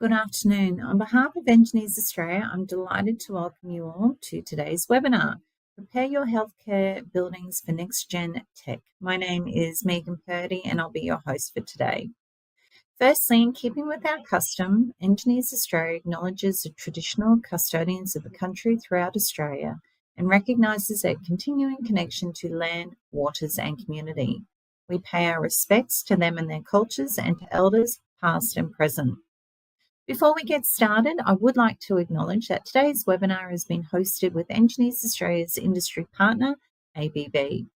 Good afternoon. On behalf of Engineers Australia, I'm delighted to welcome you all to today's webinar, Prepare Your Healthcare Buildings for Next Gen Tech. My name is Megan Purdy and I'll be your host for today. Firstly, in keeping with our custom, Engineers Australia acknowledges the traditional custodians of the country throughout Australia and recognises their continuing connection to land, waters and community. We pay our respects to them and their cultures and to elders past and present. Before we get started, I would like to acknowledge that today's webinar has been hosted with Engineers Australia's industry partner, ABB.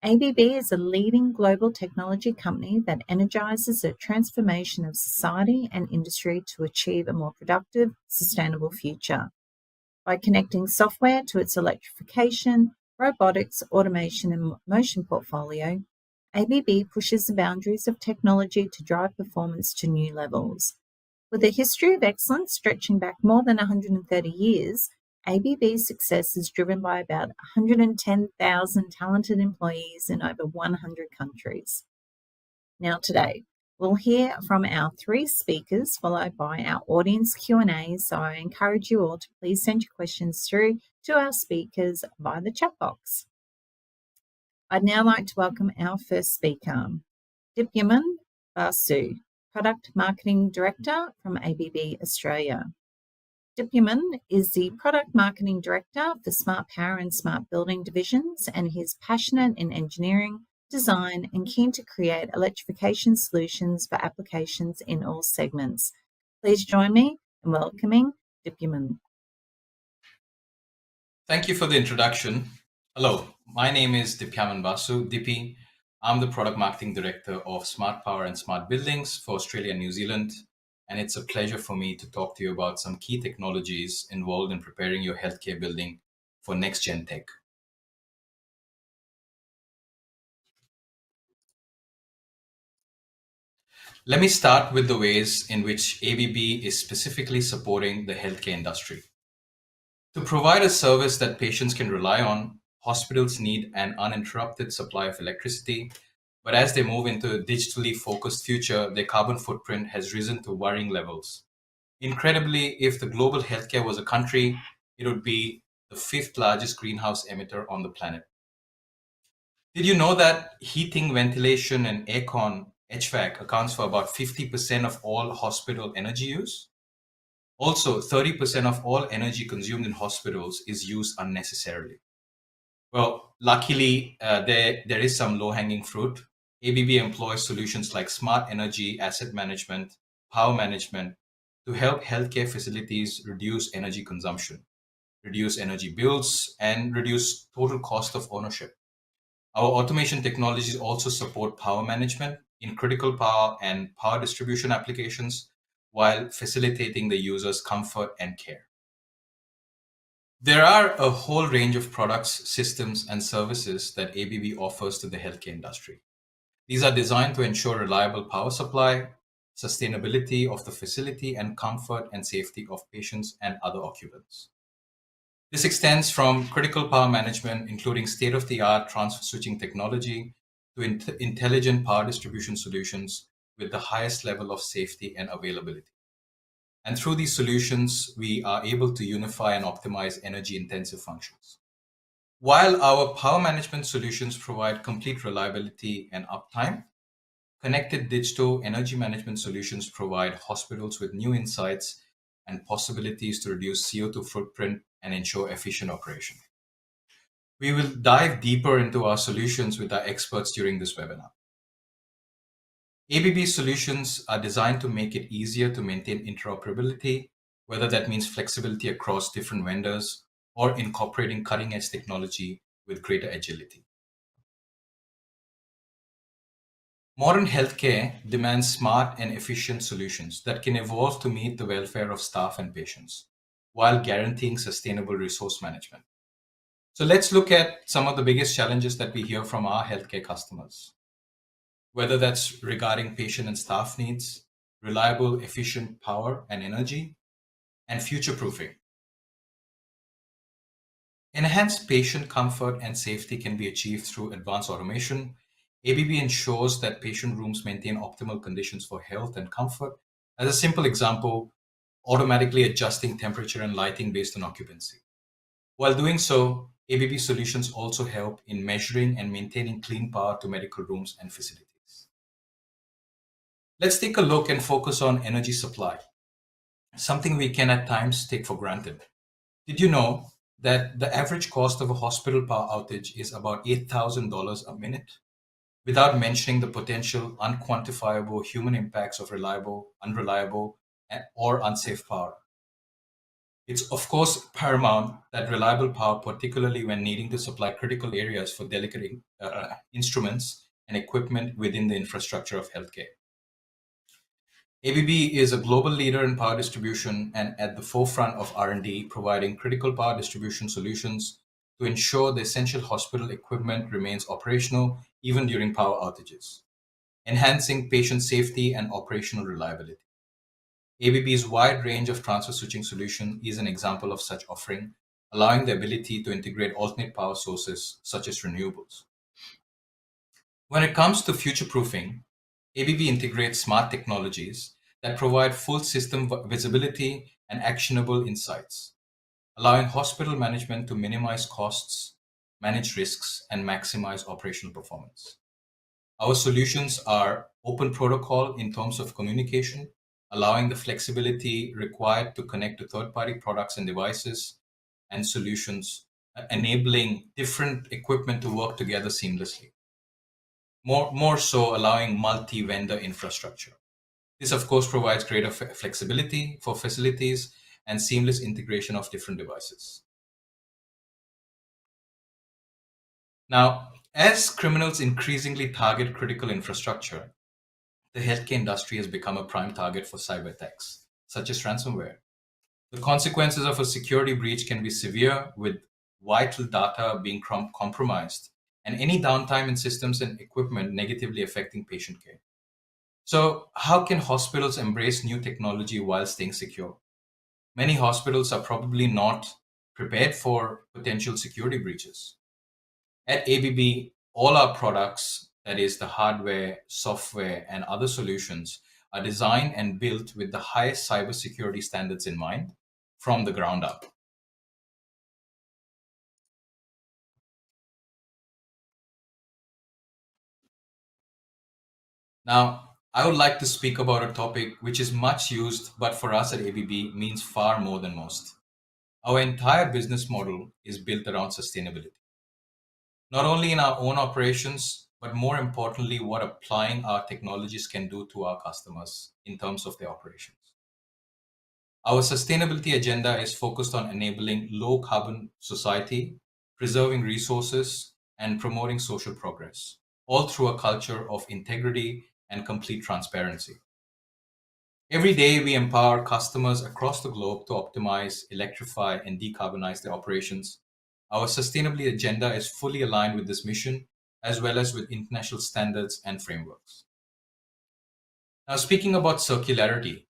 ABB is a leading global technology company that energises the transformation of society and industry to achieve a more productive, sustainable future. By connecting software to its electrification, robotics, automation and motion portfolio, ABB pushes the boundaries of technology to drive performance to new levels. With a history of excellence stretching back more than 130 years, ABB's success is driven by about 110,000 talented employees in over 100 countries. Now today, we'll hear from our three speakers, followed by our audience Q&A, so I encourage you all to please send your questions through to our speakers via the chat box. I'd now like to welcome our first speaker, Dipyaman Basu, Product Marketing Director from ABB Australia. Dipyaman is the Product Marketing Director for Smart Power and Smart Building divisions, and he is passionate in engineering, design, and keen to create electrification solutions for applications in all segments. Please join me in welcoming Dipyaman. Thank you for the introduction. Hello, my name is Dipyaman Basu, Dippy. I'm the Product Marketing Director of Smart Power and Smart Buildings for Australia and New Zealand, and it's a pleasure for me to talk to you about some key technologies involved in preparing your healthcare building for next-gen tech. Let me start with the ways in which ABB is specifically supporting the healthcare industry. To provide a service that patients can rely on, hospitals need an uninterrupted supply of electricity, but as they move into a digitally focused future, their carbon footprint has risen to worrying levels. Incredibly, if the global healthcare was a country, it would be the 5th largest greenhouse emitter on the planet. Did you know that heating, ventilation, and aircon HVAC accounts for about 50% of all hospital energy use? Also, 30% of all energy consumed in hospitals is used unnecessarily. Well, luckily, there is some low-hanging fruit. ABB employs solutions like smart energy asset management, power management, to help healthcare facilities reduce energy consumption, reduce energy bills, and reduce total cost of ownership. Our automation technologies also support power management in critical power and power distribution applications while facilitating the user's comfort and care. There are a whole range of products, systems, and services that ABB offers to the healthcare industry. These are designed to ensure reliable power supply, sustainability of the facility, and comfort and safety of patients and other occupants. This extends from critical power management, including state-of-the-art transfer switching technology, to intelligent power distribution solutions with the highest level of safety and availability. And through these solutions, we are able to unify and optimize energy-intensive functions. While our power management solutions provide complete reliability and uptime, connected digital energy management solutions provide hospitals with new insights and possibilities to reduce CO2 footprint and ensure efficient operation. We will dive deeper into our solutions with our experts during this webinar. ABB solutions are designed to make it easier to maintain interoperability, whether that means flexibility across different vendors or incorporating cutting-edge technology with greater agility. Modern healthcare demands smart and efficient solutions that can evolve to meet the welfare of staff and patients, while guaranteeing sustainable resource management. So let's look at some of the biggest challenges that we hear from our healthcare customers, whether that's regarding patient and staff needs, reliable, efficient power and energy, and future-proofing. Enhanced patient comfort and safety can be achieved through advanced automation. ABB ensures that patient rooms maintain optimal conditions for health and comfort, As a simple example, automatically adjusting temperature and lighting based on occupancy. While doing so, ABB solutions also help in measuring and maintaining clean power to medical rooms and facilities. Let's take a look and focus on energy supply, something we can at times take for granted. Did you know that the average cost of a hospital power outage is about $8,000 a minute? Without mentioning the potential unquantifiable human impacts of reliable, unreliable, or unsafe power. It's of course paramount that reliable power, particularly when needing to supply critical areas for delicate instruments and equipment within the infrastructure of healthcare. ABB is a global leader in power distribution and at the forefront of R&D, providing critical power distribution solutions to ensure the essential hospital equipment remains operational even during power outages, enhancing patient safety and operational reliability. ABB's wide range of transfer switching solution is an example of such offering, allowing the ability to integrate alternate power sources such as renewables. When it comes to future-proofing, ABB integrates smart technologies that provide full system visibility and actionable insights, allowing hospital management to minimize costs, manage risks, and maximize operational performance. Our solutions are open protocol in terms of communication, allowing the flexibility required to connect to third-party products and devices and solutions, enabling different equipment to work together seamlessly. More so allowing multi-vendor infrastructure. This, of course, provides greater flexibility for facilities and seamless integration of different devices. Now, as criminals increasingly target critical infrastructure, the healthcare industry has become a prime target for cyber attacks, such as ransomware. The consequences of a security breach can be severe, with vital data being compromised and any downtime in systems and equipment negatively affecting patient care. So, how can hospitals embrace new technology while staying secure? Many hospitals are probably not prepared for potential security breaches. At ABB, all our products, that is the hardware, software, and other solutions, are designed and built with the highest cybersecurity standards in mind from the ground up. Now, I would like to speak about a topic which is much used, but for us at ABB means far more than most. Our entire business model is built around sustainability, not only in our own operations, but more importantly, what applying our technologies can do to our customers in terms of their operations. Our sustainability agenda is focused on enabling low carbon society, preserving resources, and promoting social progress, all through a culture of integrity and complete transparency. Every day, we empower customers across the globe to optimize, electrify, and decarbonize their operations. Our sustainability agenda is fully aligned with this mission, as well as with international standards and frameworks. Now, speaking about circularity,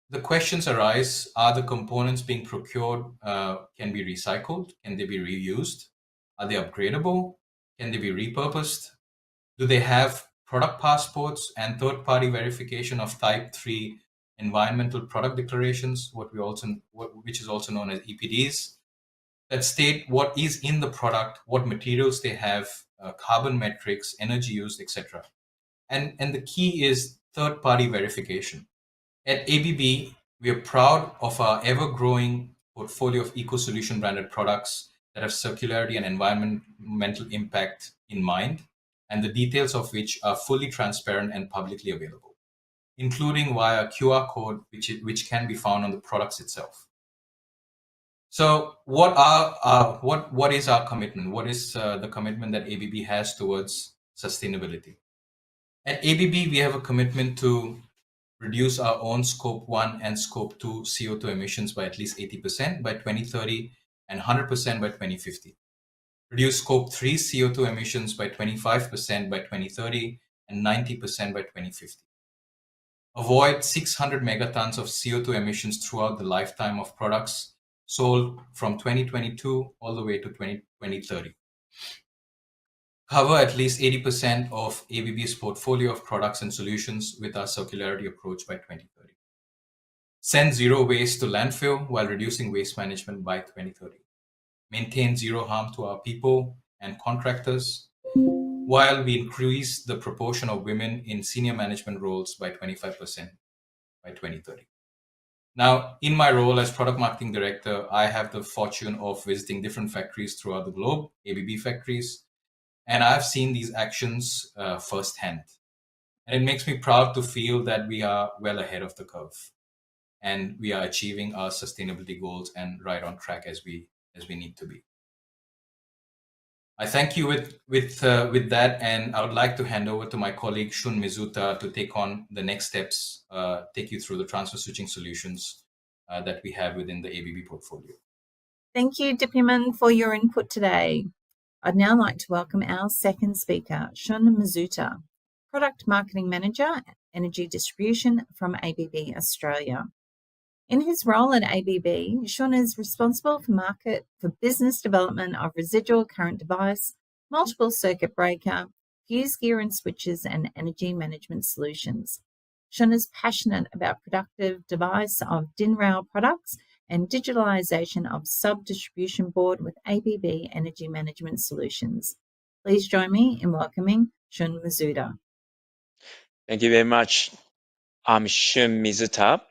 the questions arise: are the components being procured can be recycled? Can they be reused? Are they upgradable? Can they be repurposed? Do they have product passports and third-party verification of Type 3 environmental product declarations, which is also known as EPDs, that state what is in the product, what materials they have, carbon metrics, energy used, etc. And the key is third-party verification. At ABB, we are proud of our ever-growing portfolio of eco-solution branded products that have circularity and environmental impact in mind, and the details of which are fully transparent and publicly available, including via QR code, which can be found on the products itself. So, what is our commitment? What is the commitment that ABB has towards sustainability? At ABB, we have a commitment to reduce our own Scope 1 and Scope 2 CO2 emissions by at least 80% by 2030 and 100% by 2050. Reduce Scope 3 CO2 emissions by 25% by 2030 and 90% by 2050. Avoid 600 megatons of CO2 emissions throughout the lifetime of products sold from 2022 all the way to 2030. cover at least 80% of ABB's portfolio of products and solutions with our circularity approach by 2030. Send zero waste to landfill while reducing waste management by 2030. Maintain zero harm to our people and contractors while we increase the proportion of women in senior management roles by 25% by 2030. Now, in my role as product marketing director, I have the fortune of visiting different factories throughout the globe, ABB factories, and I've seen these actions firsthand. And it makes me proud to feel that we are well ahead of the curve and we are achieving our sustainability goals and right on track as we need to be. I thank you with that, and I would like to hand over to my colleague Shun Mizuta to take on the next steps, take you through the transfer switching solutions that we have within the ABB portfolio. Thank you, Dipyaman, for your input today. I'd now like to welcome our second speaker, Shun Mizuta, Product Marketing Manager, Energy Distribution from ABB Australia. In his role at ABB, Shun is responsible for business development of residual current device, multiple circuit breaker, fuse gear and switches, and energy management solutions. Shun is passionate about productive device of DIN rail products and digitalization of sub-distribution board with ABB Energy Management Solutions. Please join me in welcoming Shun Mizuta. Thank you very much. I'm Shun Mizuta.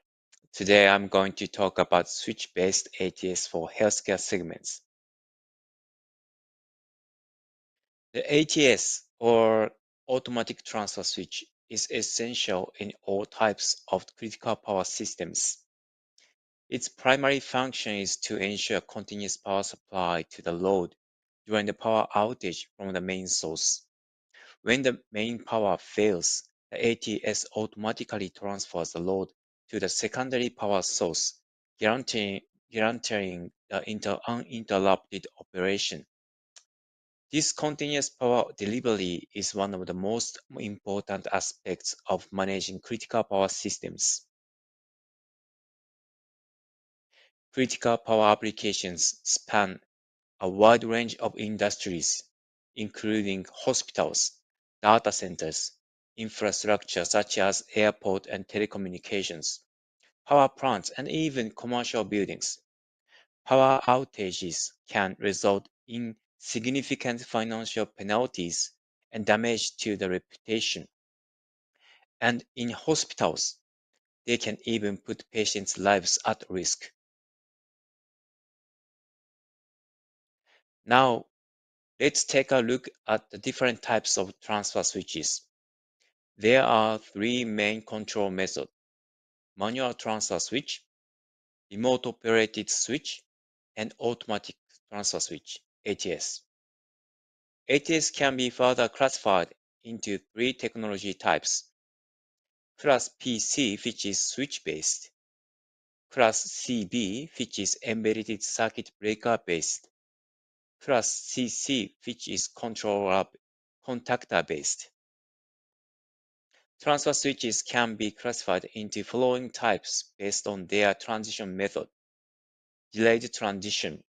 Today I'm going to talk about switch-based ATS for healthcare segments. The ATS, or automatic transfer switch, is essential in all types of critical power systems. Its primary function is to ensure continuous power supply to the load during the power outage from the main source. When the main power fails, the ATS automatically transfers the load to the secondary power source, guaranteeing the uninterrupted operation. This continuous power delivery is one of the most important aspects of managing critical power systems. Critical power applications span a wide range of industries, including hospitals, data centers, infrastructure such as airport and telecommunications, power plants, and even commercial buildings. Power outages can result in significant financial penalties and damage to the reputation. And in hospitals, they can even put patients' lives at risk. Now, let's take a look at the different types of transfer switches. There are three main control methods: manual transfer switch, remote operated switch, and automatic transfer switch, ATS. ATS can be further classified into three technology types: Class PC, which is switch-based; Class CB, which is embedded circuit breaker-based; Class CC, which is controller contactor-based. Transfer switches can be classified into following types based on their transition method. Delayed transition.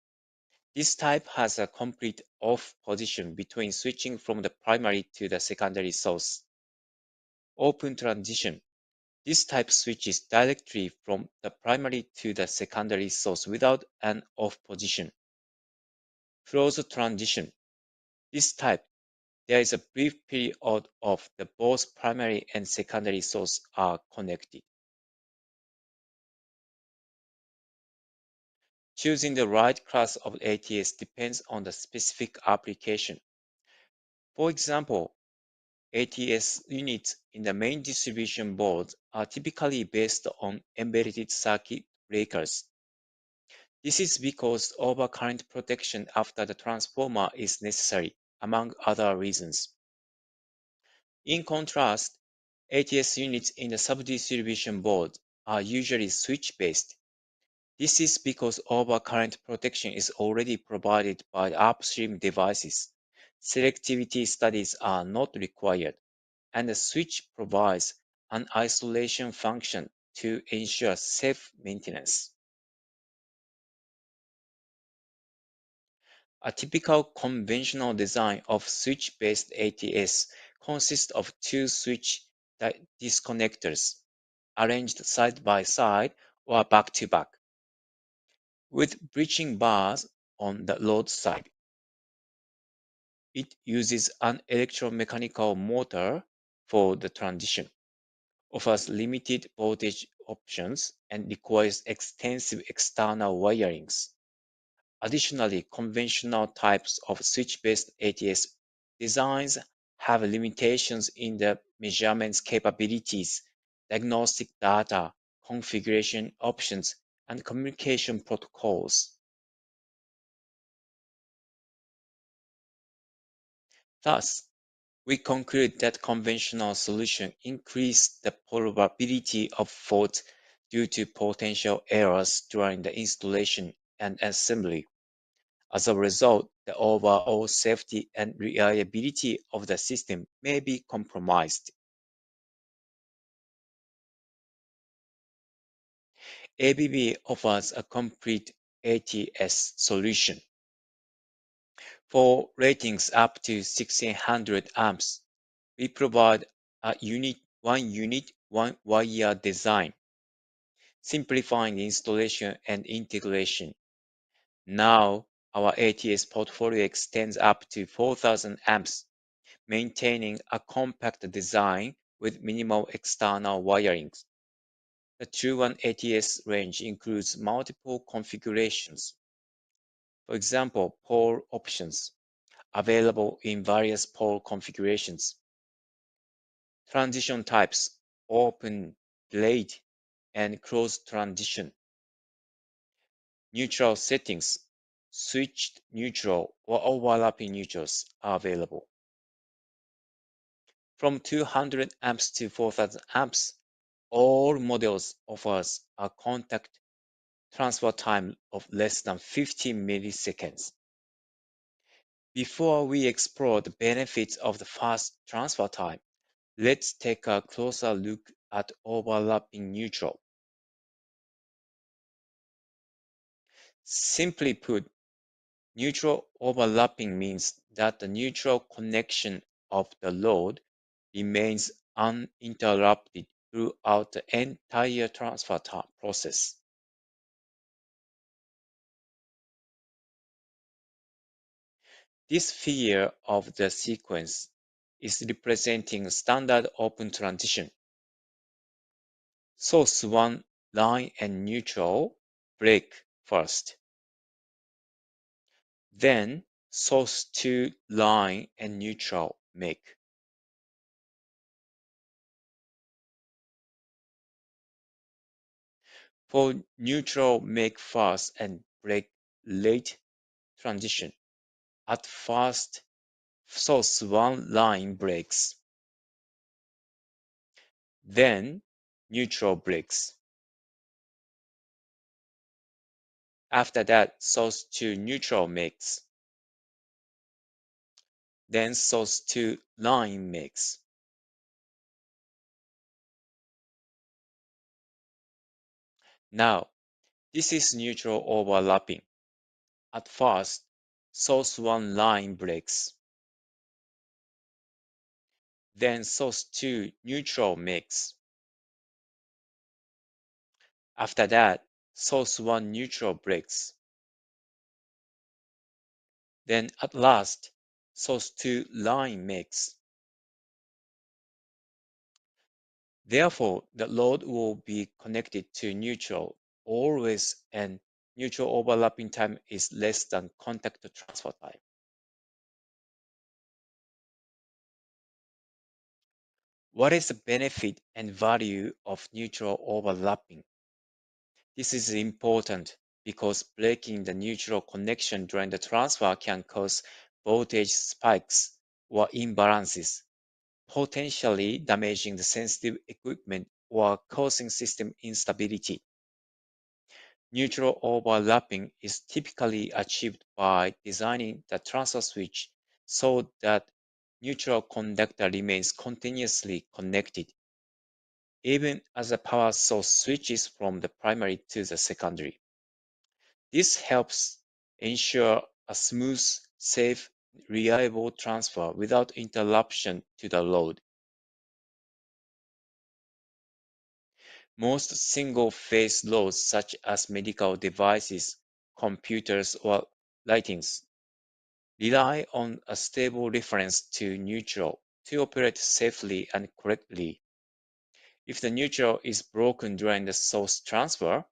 This type has a complete off position between switching from the primary to the secondary source. Open transition. This type switches directly from the primary to the secondary source without an off position. Closed transition. This type, there is a brief period of the both primary and secondary source are connected. Choosing the right class of ATS depends on the specific application. For example, ATS units in the main distribution board are typically based on embedded circuit breakers. This is because overcurrent protection after the transformer is necessary, among other reasons. In contrast, ATS units in the sub-distribution board are usually switch-based. This is because overcurrent protection is already provided by the upstream devices. Selectivity studies are not required, and the switch provides an isolation function to ensure safe maintenance. A typical conventional design of switch-based ATS consists of two switch disconnectors arranged side by side or back to back, with bridging bars on the load side. It uses an electromechanical motor for the transition, offers limited voltage options, and requires extensive external wirings. Additionally, conventional types of switch-based ATS designs have limitations in the measurements capabilities, diagnostic data, configuration options, and communication protocols. Thus, we conclude that conventional solutions increase the probability of fault due to potential errors during the installation and assembly. As a result, the overall safety and reliability of the system may be compromised. ABB offers a complete ATS solution. For ratings up to 1600 amps, we provide a one unit, one wire design, simplifying installation and integration. Now, our ATS portfolio extends up to 4000 amps, maintaining a compact design with minimal external wirings. The True One ATS range includes multiple configurations. For example, pole options, available in various pole configurations. Transition types, open, delayed, and closed transition. Neutral settings, switched neutral or overlapping neutrals are available. From 200 amps to 4000 amps, all models offers a contact transfer time of less than 50 milliseconds. Before we explore the benefits of the fast transfer time, let's take a closer look at overlapping neutral. Simply put, neutral overlapping means that the neutral connection of the load remains uninterrupted throughout the entire transfer process. This figure of the sequence is representing standard open transition. Source 1 line and neutral break first. Then source 2 line and neutral make. For neutral make first and break late transition, at first source 1 line breaks. Then neutral breaks. After that, source 2 neutral makes. Then source 2 line makes. Now, this is neutral overlapping. At first, source 1 line breaks. Then source 2 neutral makes. After that, source 1 neutral breaks. Then at last, source 2 line makes. Therefore, the load will be connected to neutral always, and neutral overlapping time is less than contact transfer time. What is the benefit and value of neutral overlapping? This is important because breaking the neutral connection during the transfer can cause voltage spikes or imbalances, potentially damaging the sensitive equipment or causing system instability. Neutral overlapping is typically achieved by designing the transfer switch so that neutral conductor remains continuously connected, even as the power source switches from the primary to the secondary. This helps ensure a smooth, safe, reliable transfer without interruption to the load. Most single-phase loads such as medical devices, computers, or lightings rely on a stable reference to neutral to operate safely and correctly. If the neutral is broken during the source transfer,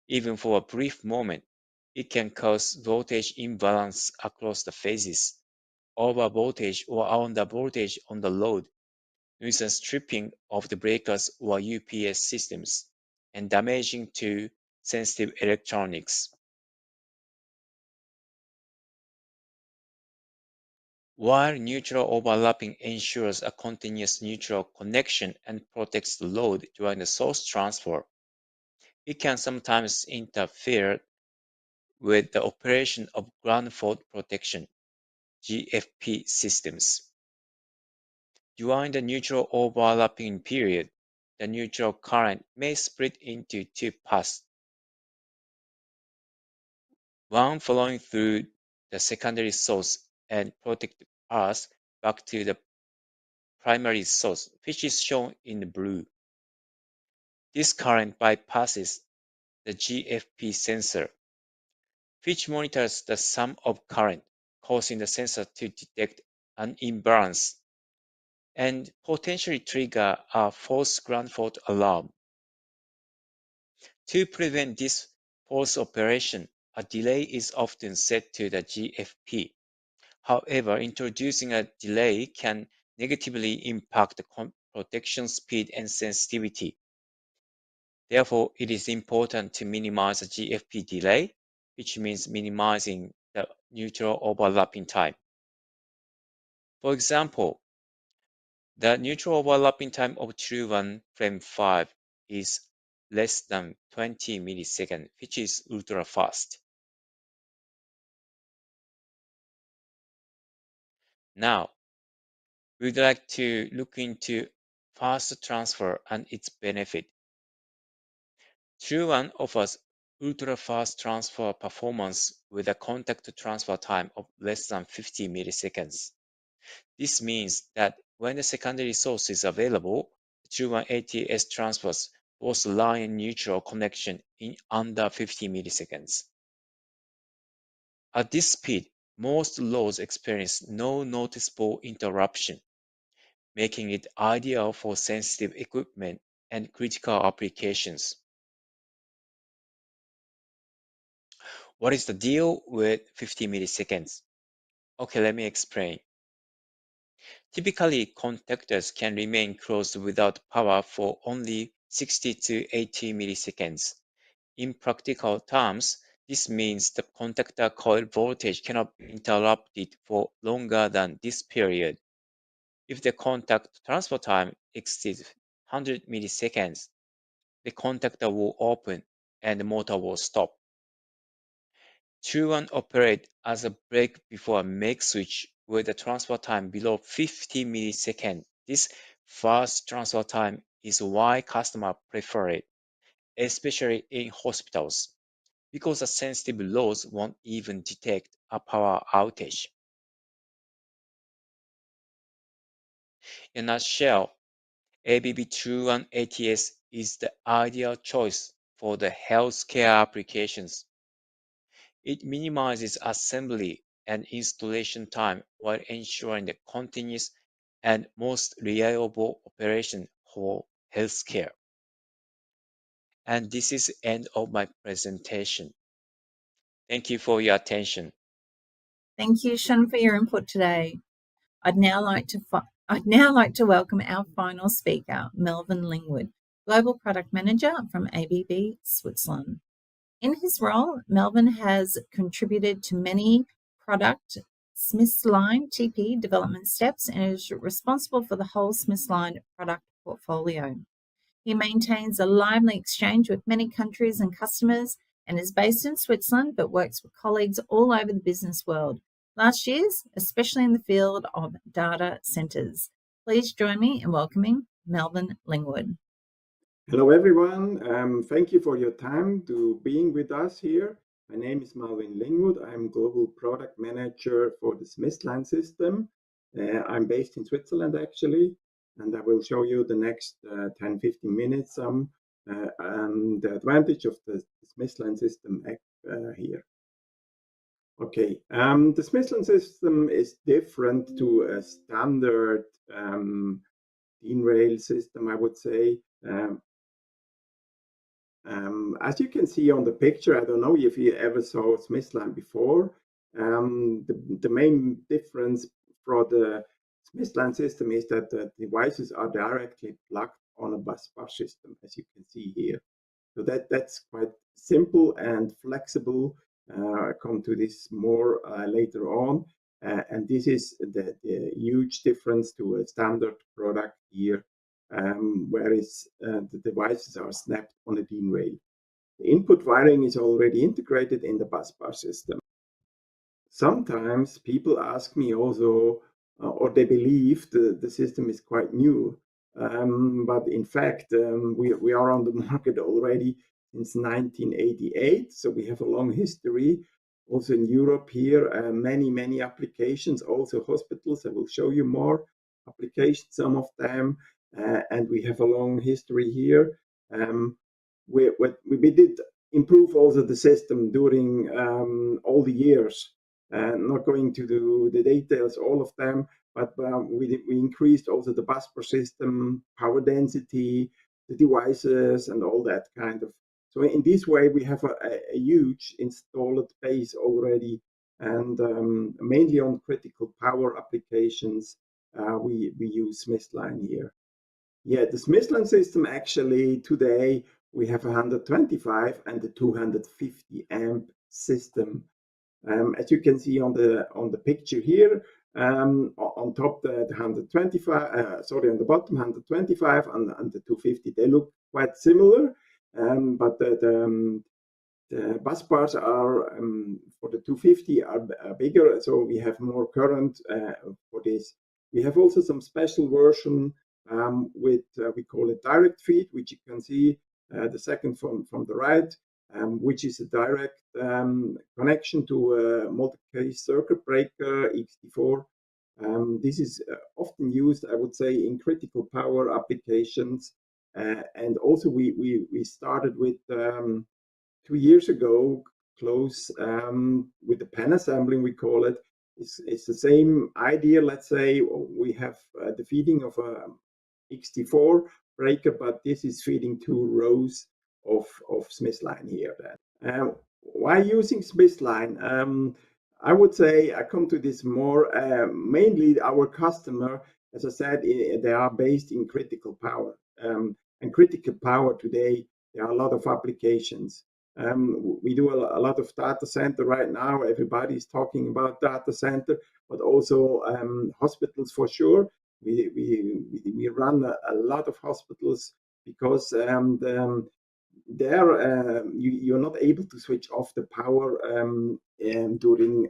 even for a brief moment, it can cause voltage imbalance across the phases, over voltage or under voltage on the load, nuisance tripping of the breakers or UPS systems, and damaging to sensitive electronics. While neutral overlapping ensures a continuous neutral connection and protects the load during the source transfer, it can sometimes interfere with the operation of ground fault protection (GFP) systems. During the neutral overlapping period, the neutral current may split into two paths, one flowing through the secondary source and protected path back to the primary source, which is shown in blue. This current bypasses the GFP sensor, which monitors the sum of current, causing the sensor to detect an imbalance and potentially trigger a false ground fault alarm. To prevent this false operation, a delay is often set to the GFP. However, introducing a delay can negatively impact the protection speed and sensitivity. Therefore, it is important to minimize the GFP delay, which means minimizing the neutral overlapping time. For example, the neutral overlapping time of true 1 frame 5 is less than 20 milliseconds, which is ultra fast. Now, we'd like to look into fast transfer and its benefit. True 1 offers ultra-fast transfer performance with a contact transfer time of less than 50 milliseconds. This means that when the secondary source is available, True 1 ATS transfers both line and neutral connection in under 50 milliseconds. At this speed, most loads experience no noticeable interruption, making it ideal for sensitive equipment and critical applications. What is the deal with 50 milliseconds? Okay, let me explain. Typically, contactors can remain closed without power for only 60 to 80 milliseconds. In practical terms, this means the contactor coil voltage cannot be interrupted for longer than this period. If the contact transfer time exceeds 100 milliseconds, the contactor will open and the motor will stop. True 1 operate as a break before a make switch with a transfer time below 50 milliseconds. This fast transfer time is why customers prefer it, especially in hospitals, because the sensitive loads won't even detect a power outage. In a nutshell, ABB True 1 ATS is the ideal choice for the healthcare applications. It minimizes assembly and installation time while ensuring the continuous and most reliable operation for healthcare. And this is the end of my presentation. Thank you for your attention. Thank you, Sean, for your input today. I'd now like to welcome our final speaker, Melvin Lingwood, Global Product Manager from ABB Switzerland. In his role, Melvin has contributed to many product Smissline TP development steps and is responsible for the whole Smissline product portfolio. He maintains a lively exchange with many countries and customers and is based in Switzerland but works with colleagues all over the business world. Last year's, especially in the field of data centers. Please join me in welcoming Melvin Lingwood. Hello, everyone. Thank you for your time to being with us here. My name is Malvin Lingwood. I'm Global Product Manager for the Smissline system. I'm based in Switzerland, actually, and I will show you the next 10-15 minutes the advantage of the Smissline system here. Okay, the Smissline system is different to a standard rail system, I would say. As you can see on the picture, I don't know if you ever saw Smissline before. The main difference for the Smissline system is that the devices are directly plugged on a bus bar system, as you can see here. So that's quite simple and flexible. I'll come to this more later on. And this is the huge difference to a standard product here, whereas the devices are snapped on a DIN rail. The input wiring is already integrated in the bus bar system. Sometimes people ask me also, or they believe the system is quite new. But in fact, we are on the market already since 1988, so we have a long history. Also in Europe here, many applications, also hospitals. I will show you more applications, some of them, and we have a long history here. We did improve also the system during all the years. Not going to do the details, all of them, but we increased also the bus bar system, power density, the devices, and all that kind of. So in this way, we have a huge installed base already, and mainly on critical power applications, we use Smissline here. Yeah, the Smissline system actually today we have 125 and the 250 amp system. As you can see on the picture here, on top the 125, sorry, on the bottom 125 and the 250, they look quite similar, but the bus bars are for the 250 are bigger, so we have more current for this. We have also some special version with we call it direct feed, which you can see the second from the right, which is a direct connection to a multi-case circuit breaker XT4. This is often used, I would say, in critical power applications, and also we started with 2 years ago, close with the pen assembling, we call it. It's the same idea. Let's say we have the feeding of a XT4 breaker, but this is feeding 2 rows of Smissline here. Why using Smissline? I would say I come to this more mainly our customer, as I said, they are based in critical power, and critical power today there are a lot of applications. We do a lot of data center right now. Everybody's talking about data center, but also hospitals for sure. We run a lot of hospitals because you're not able to switch off the power during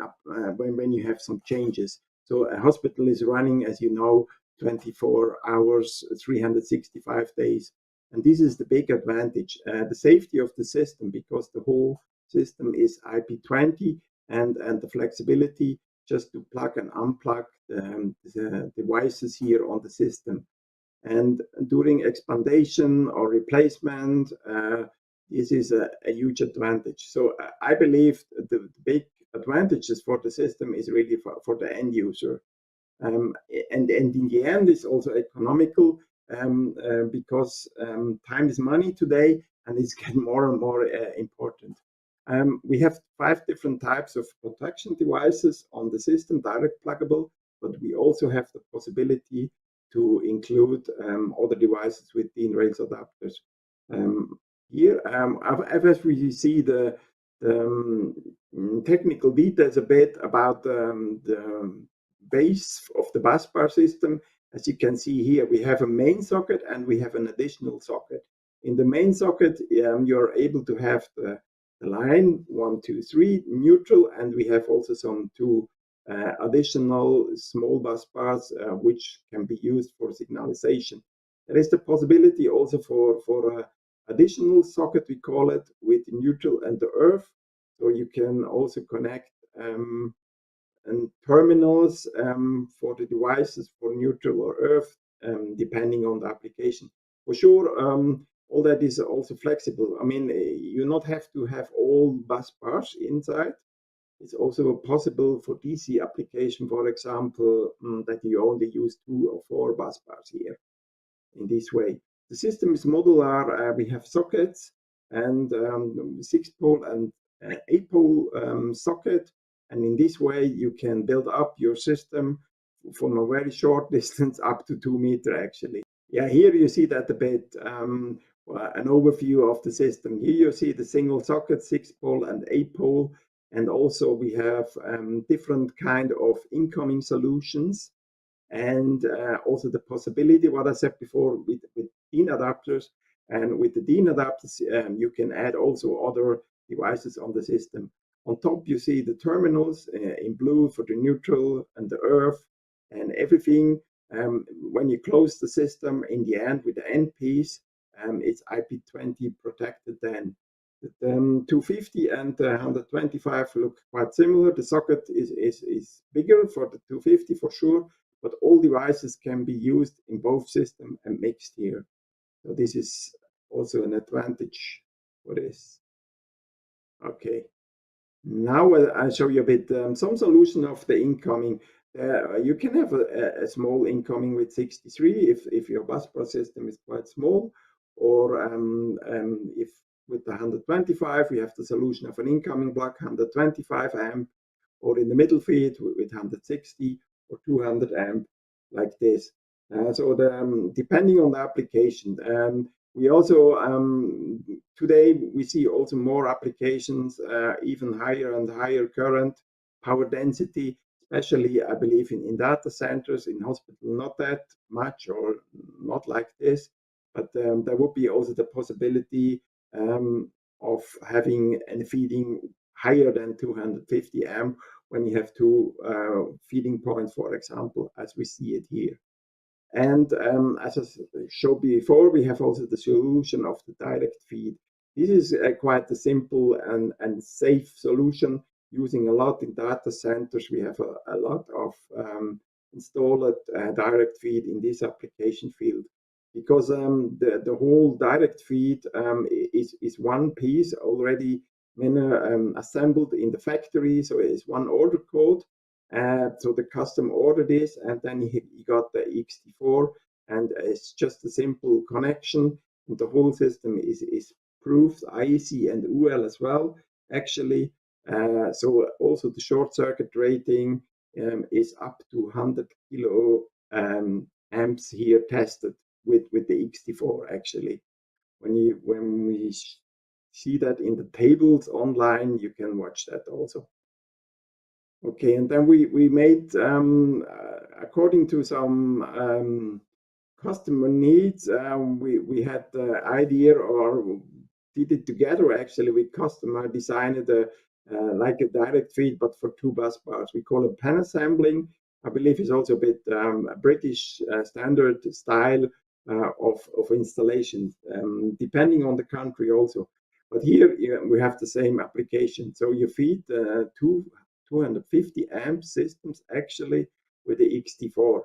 when you have some changes. So a hospital is running, as you know, 24 hours, 365 days. And this is the big advantage, the safety of the system, because the whole system is IP20 and the flexibility just to plug and unplug the devices here on the system. And during expandation or replacement, this is a huge advantage. So I believe the big advantages for the system is really for the end user. And in the end, it's also economical because time is money today, and it's getting more and more important. We have 5 different types of protection devices on the system, direct pluggable, but we also have the possibility to include other devices with DIN rails adapters. Here, as we see the technical details a bit about the base of the bus bar system. As you can see here, we have a main socket and we have an additional socket. In the main socket, you're able to have the line 1, 2, 3 neutral, and we have also some 2 additional small bus bars which can be used for signalization. There is the possibility also for additional socket, we call it, with neutral and the earth. So you can also connect and terminals for the devices for neutral or earth, depending on the application. For sure, all that is also flexible. I mean, you not have to have all bus bars inside. It's also possible for DC application, for example, that you only use 2 or 4 bus bars here in this way. The system is modular. We have sockets and 6-pole and 8-pole socket. And in this way, you can build up your system from a very short distance up to 2 meters, actually. Yeah, here you see that a bit, an overview of the system. Here you see the single socket, 6-pole and 8-pole. And also we have different kind of incoming solutions. And also the possibility, what I said before, with DIN adapters. And with the DIN adapters, you can add also other devices on the system. On top, you see the terminals in blue for the neutral and the earth and everything. When you close the system, in the end, with the end piece, it's IP20 protected then. The 250 and 125 look quite similar. The socket is bigger for the 250 for sure, but all devices can be used in both systems and mixed here. So this is also an advantage for this. Okay. Now I'll show you a bit some solution of the incoming. You can have a small incoming with 63 if your busbar system is quite small, or if with the 125 we have the solution of an incoming block 125 amp, or in the middle feed with 160 or 200 amp like this. So depending on the application. We also today we see also more applications, even higher and higher current, power density, especially I believe in data centers, in hospital, not that much or not like this, but there would be also the possibility of having and feeding higher than 250 amp when you have 2 feeding points, for example, as we see it here. And as I showed before, we have also the solution of the direct feed. This is quite a simple and safe solution, using a lot in data centers. We have a lot of installed direct feed in this application field, because the whole direct feed is one piece already assembled in the factory. So it's one order code. So the customer ordered this, and then he got the XT4, and it's just a simple connection. And the whole system is proofed IEC and UL as well, actually. So also the short circuit rating is up to 100 kilo amps here tested with the XT4, actually. When we see that in the tables online, you can watch that also. Okay, and then we made, according to some customer needs, we had the idea, or did it together actually with customer, designed like a direct feed, but for 2 bus bars. We call it pan assembling. I believe it's also a bit a British standard style of installation, depending on the country also. But here we have the same application. So you feed 250 amp systems actually with the XT4,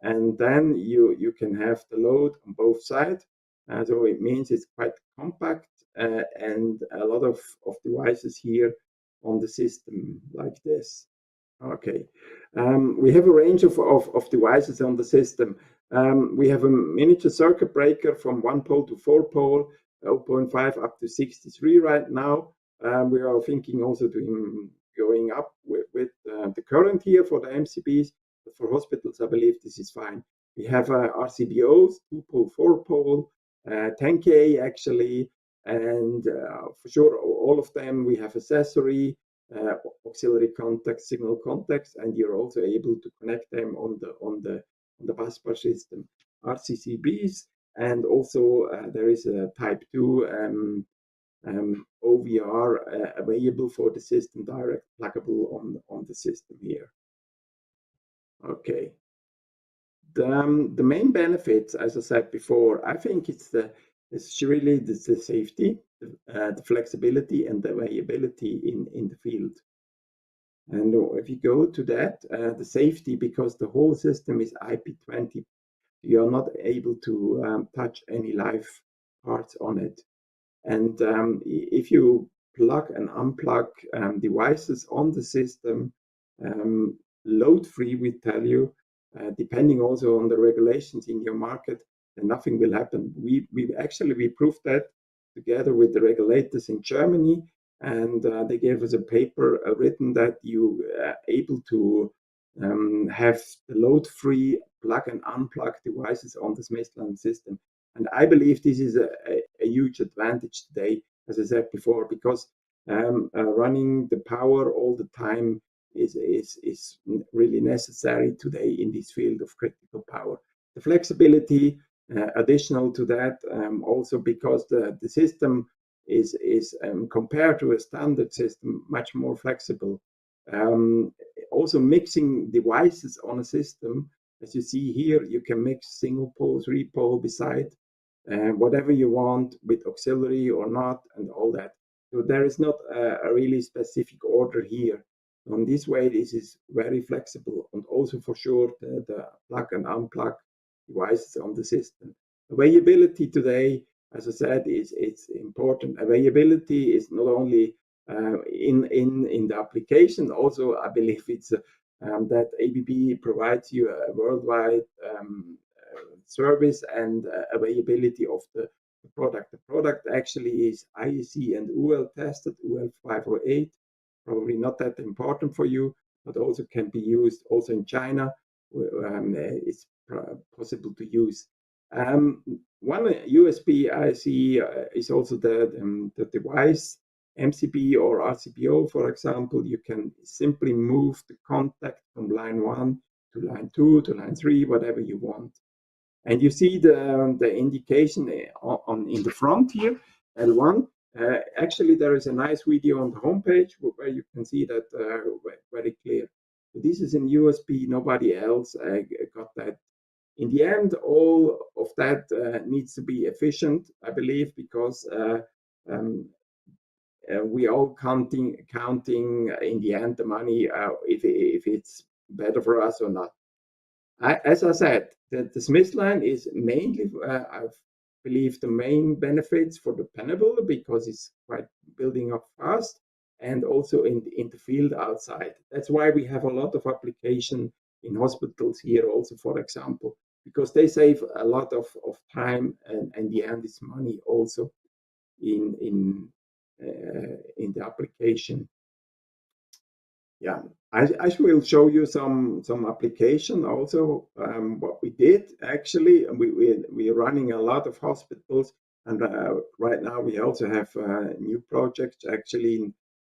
and then you can have the load on both sides. So it means it's quite compact and a lot of devices here on the system like this. Okay, we have a range of devices on the system. We have a miniature circuit breaker from 1-pole to 4-pole, 0.5 up to 63 right now. We are thinking also to going up with the current here for the MCBs, but for hospitals, I believe this is fine. We have RCBOs, 2-pole, 4-pole, 10K actually, and for sure, all of them we have accessory, auxiliary contacts, signal contacts, and you're also able to connect them on the busbar system. RCCBs, and also there is a Type 2 OVR available for the system, direct pluggable on the system here. Okay. The main benefits, as I said before, I think it's the It's really the safety, the flexibility, and the availability in the field. And if you go to that, the safety, because the whole system is IP20, you are not able to touch any live parts on it. And if you plug and unplug devices on the system, load-free, we tell you, depending also on the regulations in your market, then nothing will happen. We proved that together with the regulators in Germany, and they gave us a paper written that you are able to have the load-free plug and unplug devices on the Smissline system. And I believe this is a huge advantage today, as I said before, because running the power all the time is really necessary today in this field of critical power. The flexibility, additional to that, also because the system is compared to a standard system much more flexible. Also mixing devices on a system, as you see here, you can mix single pole, 3-pole beside whatever you want with auxiliary or not, and all that. So there is not a really specific order here. On this way, this is very flexible, and also for sure the plug and unplug devices on the system. Availability today, as I said, it's important. Availability is not only in the application, also I believe it's that ABB provides you a worldwide service and availability of the product. The product actually is IEC and UL tested, UL 508, probably not that important for you, but also can be used also in China. It's possible to use. One USB I see is also the device, MCB or RCBO, for example. You can simply move the contact from line 1 to line 2 to line 3, whatever you want. And you see the indication in the front here, L1. Actually, there is a nice video on the homepage where you can see that very clear. So this is in USB. Nobody else got that. In the end, all of that needs to be efficient, I believe, because we all counting in the end the money if it's better for us or not. As I said, the Smissline is mainly, I believe, the main benefits for the Penable, because it's quite building up fast, and also in the field outside. That's why we have a lot of application in hospitals here also, for example, because they save a lot of time, and in the end it's money also in the application. Yeah, I will show you some application also, what we did actually. We're running a lot of hospitals, and right now we also have new projects actually in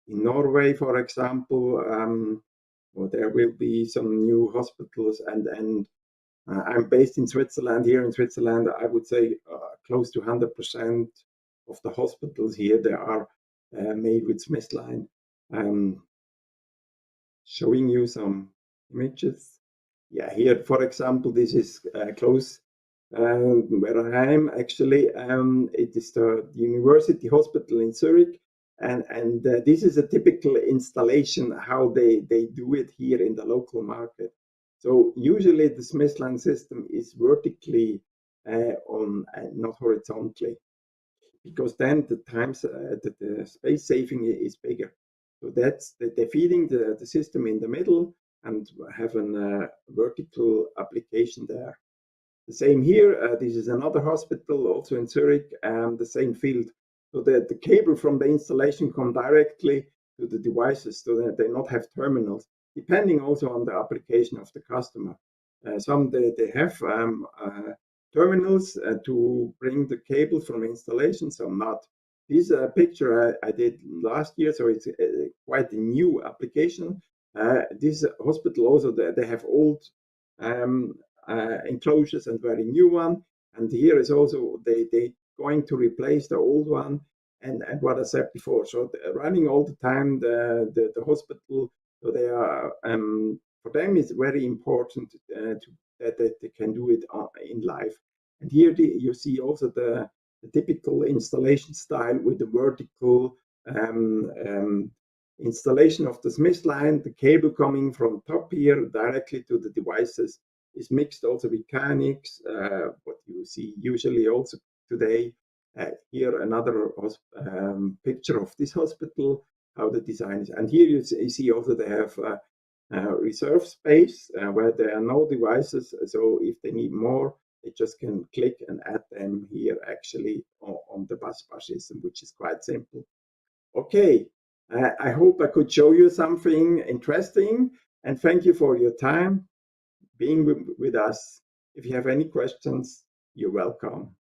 Norway, for example. Well, there will be some new hospitals, and I'm based in Switzerland. Here in Switzerland, I would say close to 100% of the hospitals here, they are made with Smissline. Showing you some images. Yeah, here, for example, this is close where I am actually. It is the University Hospital in Zurich, and this is a typical installation how they do it here in the local market. So usually the Smissline system is vertically on and not horizontally, because then the times the space saving is bigger. So that's they're feeding the system in the middle and have a vertical application there. The same here. This is another hospital also in Zurich, the same field. So the cable from the installation come directly to the devices, so that they not have terminals, depending also on the application of the customer. Some they have terminals to bring the cable from installation, some not. This picture I did last year, so it's quite a new application. This hospital also, they have old enclosures and very new one. And here is also, they going to replace the old one. And what I said before, so running all the time, the hospital, so they are, for them it's very important that they can do it in live. And here you see also the typical installation style with the vertical installation of the Smissline. The cable coming from top here directly to the devices is mixed also with mechanics, what you see usually also today. Here another picture of this hospital, how the design is. And here you see also they have reserve space where there are no devices. So if they need more, they just can click and add them here actually on the bus bar system, which is quite simple. Okay, I hope I could show you something interesting, and thank you for your time being with us. If you have any questions, you're welcome.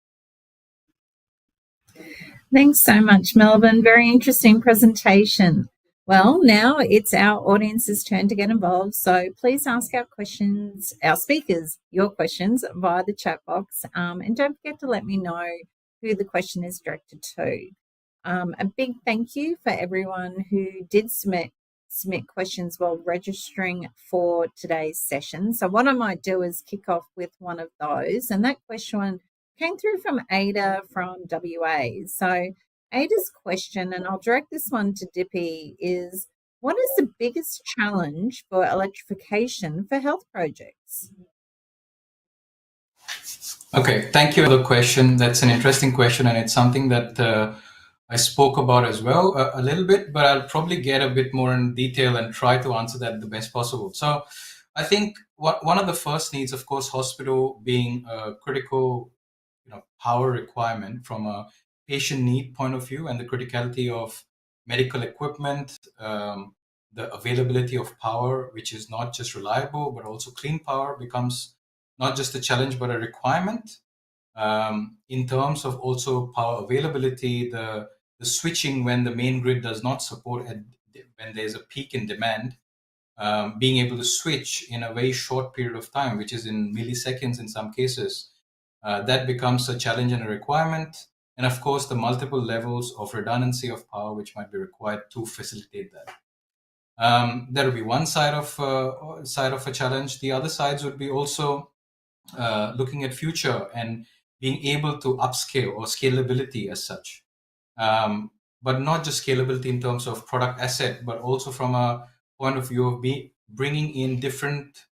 Thanks so much, Melvin. Very interesting presentation. Well, now it's our audience's turn to get involved. So please ask our questions, our speakers, your questions via the chat box. And don't forget to let me know who the question is directed to. A big thank you for everyone who did submit questions while registering for today's session. So what I might do is kick off with one of those. And that question came through from Ada from WA. So Ada's question, and I'll direct this one to Dippy, is what is the biggest challenge for electrification for health projects? Okay, thank you for the question. That's an interesting question, and it's something that I spoke about as well a little bit, but I'll probably get a bit more in detail and try to answer that the best possible. So I think one of the first needs, of course, hospital being a critical power requirement from a patient need point of view, and the criticality of medical equipment, the availability of power, which is not just reliable, but also clean power, becomes not just a challenge, but a requirement. In terms of also power availability, the switching when the main grid does not support, when there's a peak in demand, being able to switch in a very short period of time, which is in milliseconds in some cases, that becomes a challenge and a requirement. And of course, the multiple levels of redundancy of power which might be required to facilitate that. That would be one side of a challenge. The other sides would be also looking at future and being able to upscale or scalability as such. But not just scalability in terms of product asset, but also from a point of view of bringing in different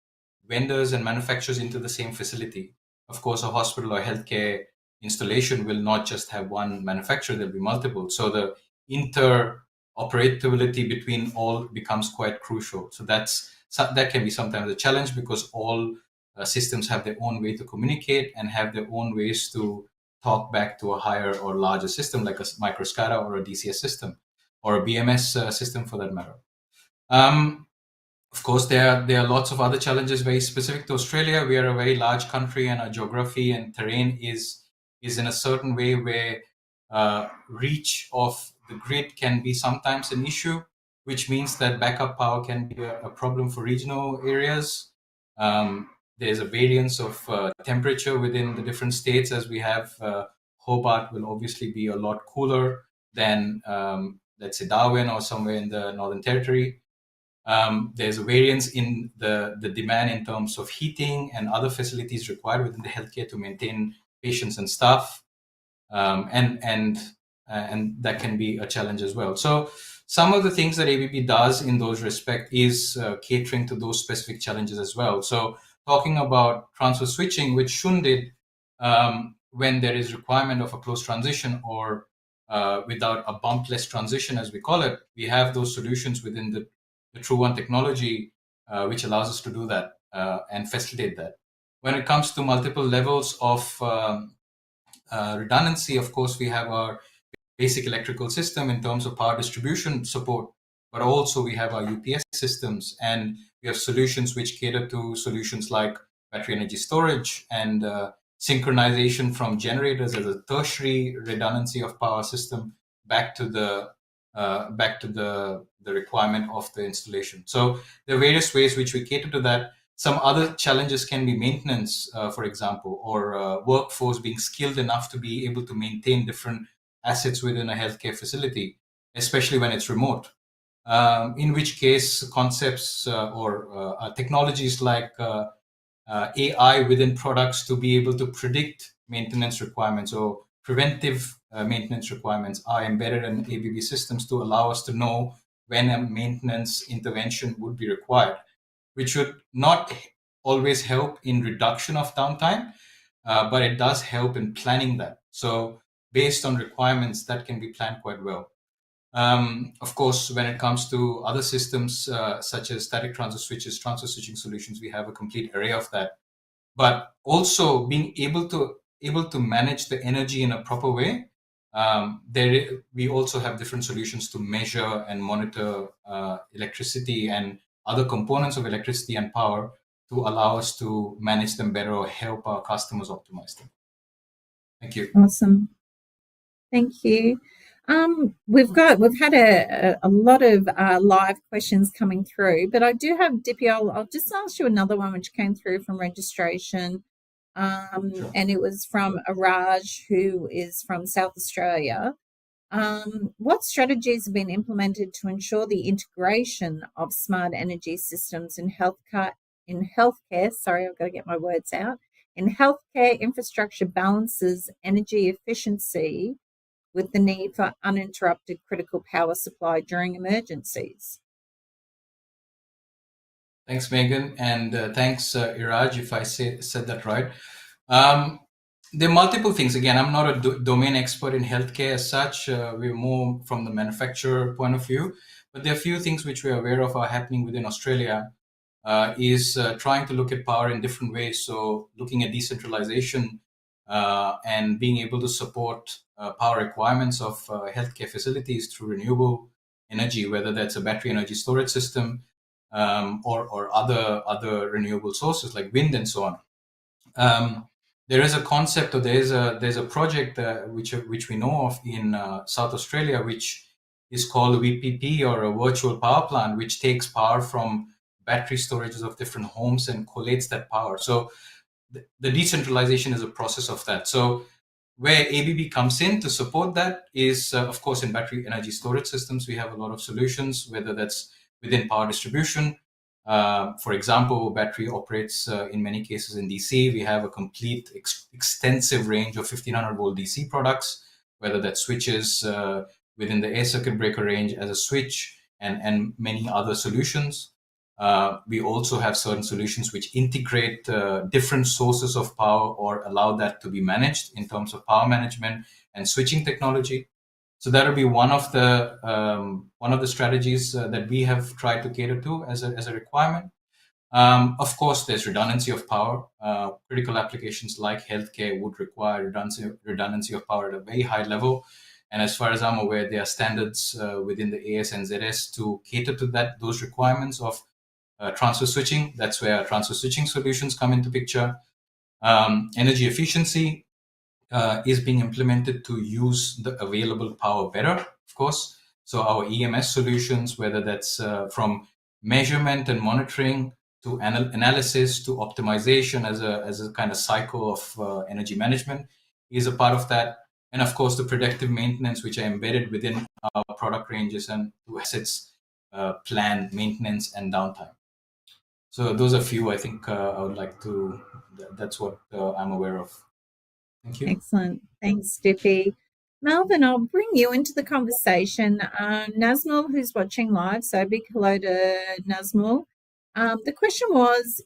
vendors and manufacturers into the same facility. Of course, a hospital or healthcare installation will not just have one manufacturer, there'll be multiple. So the interoperability between all becomes quite crucial. So that can be sometimes a challenge, because all systems have their own way to communicate and have their own ways to talk back to a higher or larger system like a microscada or a DCS system or a BMS system for that matter. Of course, there are lots of other challenges very specific to Australia. We are a very large country, and our geography and terrain is in a certain way where reach of the grid can be sometimes an issue, which means that backup power can be a problem for regional areas. There's a variance of temperature within the different states, as we have. Hobart will obviously be a lot cooler than, let's say, Darwin or somewhere in the Northern Territory. There's a variance in the demand in terms of heating and other facilities required within the healthcare to maintain patients and staff, and that can be a challenge as well. So some of the things that ABB does in those respects is catering to those specific challenges as well. So talking about transfer switching, which Shun did, when there is requirement of a close transition or without a bumpless transition, as we call it, we have those solutions within the True One technology, which allows us to do that and facilitate that. When it comes to multiple levels of redundancy, of course, we have our basic electrical system in terms of power distribution support, but also we have our UPS systems, and we have solutions which cater to solutions like battery energy storage and synchronization from generators as a tertiary redundancy of power system back to the requirement of the installation. So there are various ways which we cater to that. Some other challenges can be maintenance, for example, or workforce being skilled enough to be able to maintain different assets within a healthcare facility, especially when it's remote. In which case, concepts or technologies like AI within products to be able to predict maintenance requirements or preventive maintenance requirements are embedded in ABB systems to allow us to know when a maintenance intervention would be required, which should not always help in reduction of downtime, but it does help in planning that. So based on requirements, that can be planned quite well. Of course, when it comes to other systems such as static transfer switches, transfer switching solutions, we have a complete array of that. But also being able to manage the energy in a proper way. We also have different solutions to measure and monitor electricity and other components of electricity and power to allow us to manage them better or help our customers optimize them. Thank you. Awesome. Thank you. We've had a lot of live questions coming through, but I do have Dippy. I'll just ask you another one which came through from registration, Sure. and it was from Araj, who is from South Australia. What strategies have been implemented to ensure the integration of smart energy systems in healthcare? Sorry, I've got to get my words out. In healthcare, infrastructure balances energy efficiency with the need for uninterrupted critical power supply during emergencies. Thanks, Megan, and thanks, Iraj, if I said that right. There are multiple things. Again, I'm not a domain expert in healthcare as such. We're more from the manufacturer point of view, but there are a few things which we're aware of are happening within Australia. Is trying to look at power in different ways. So looking at decentralization and being able to support power requirements of healthcare facilities through renewable energy, whether that's a battery energy storage system or other renewable sources like wind and so on. There is a concept, or there's a project which we know of in South Australia, which is called VPP, or a virtual power plant, which takes power from battery storages of different homes and collates that power. So the decentralization is a process of that. So where ABB comes in to support that is, of course, in battery energy storage systems, we have a lot of solutions, whether that's within power distribution. For example, battery operates in many cases in DC. We have a complete extensive range of 1500 volt DC products, whether that's switches within the air circuit breaker range as a switch and many other solutions. We also have certain solutions which integrate different sources of power or allow that to be managed in terms of power management and switching technology. So that will be one of the strategies that we have tried to cater to as a requirement. Of course, there's redundancy of power. Critical applications like healthcare would require redundancy of power at a very high level. And as far as I'm aware, there are standards within the AS and ZS to cater to those requirements of transfer switching. That's where transfer switching solutions come into picture. Energy efficiency is being implemented to use the available power better, of course. So our EMS solutions, whether that's from measurement and monitoring to analysis to optimization as a kind of cycle of energy management, is a part of that. And of course, the predictive maintenance, which are embedded within our product ranges and to assets, plan maintenance and downtime. So those are a few I think I would like to, that's what I'm aware of. Thank you. Excellent. Thanks, Dippy. Melvin, I'll bring you into the conversation. Nazmul, who's watching live, so big hello to Nazmul. The question was,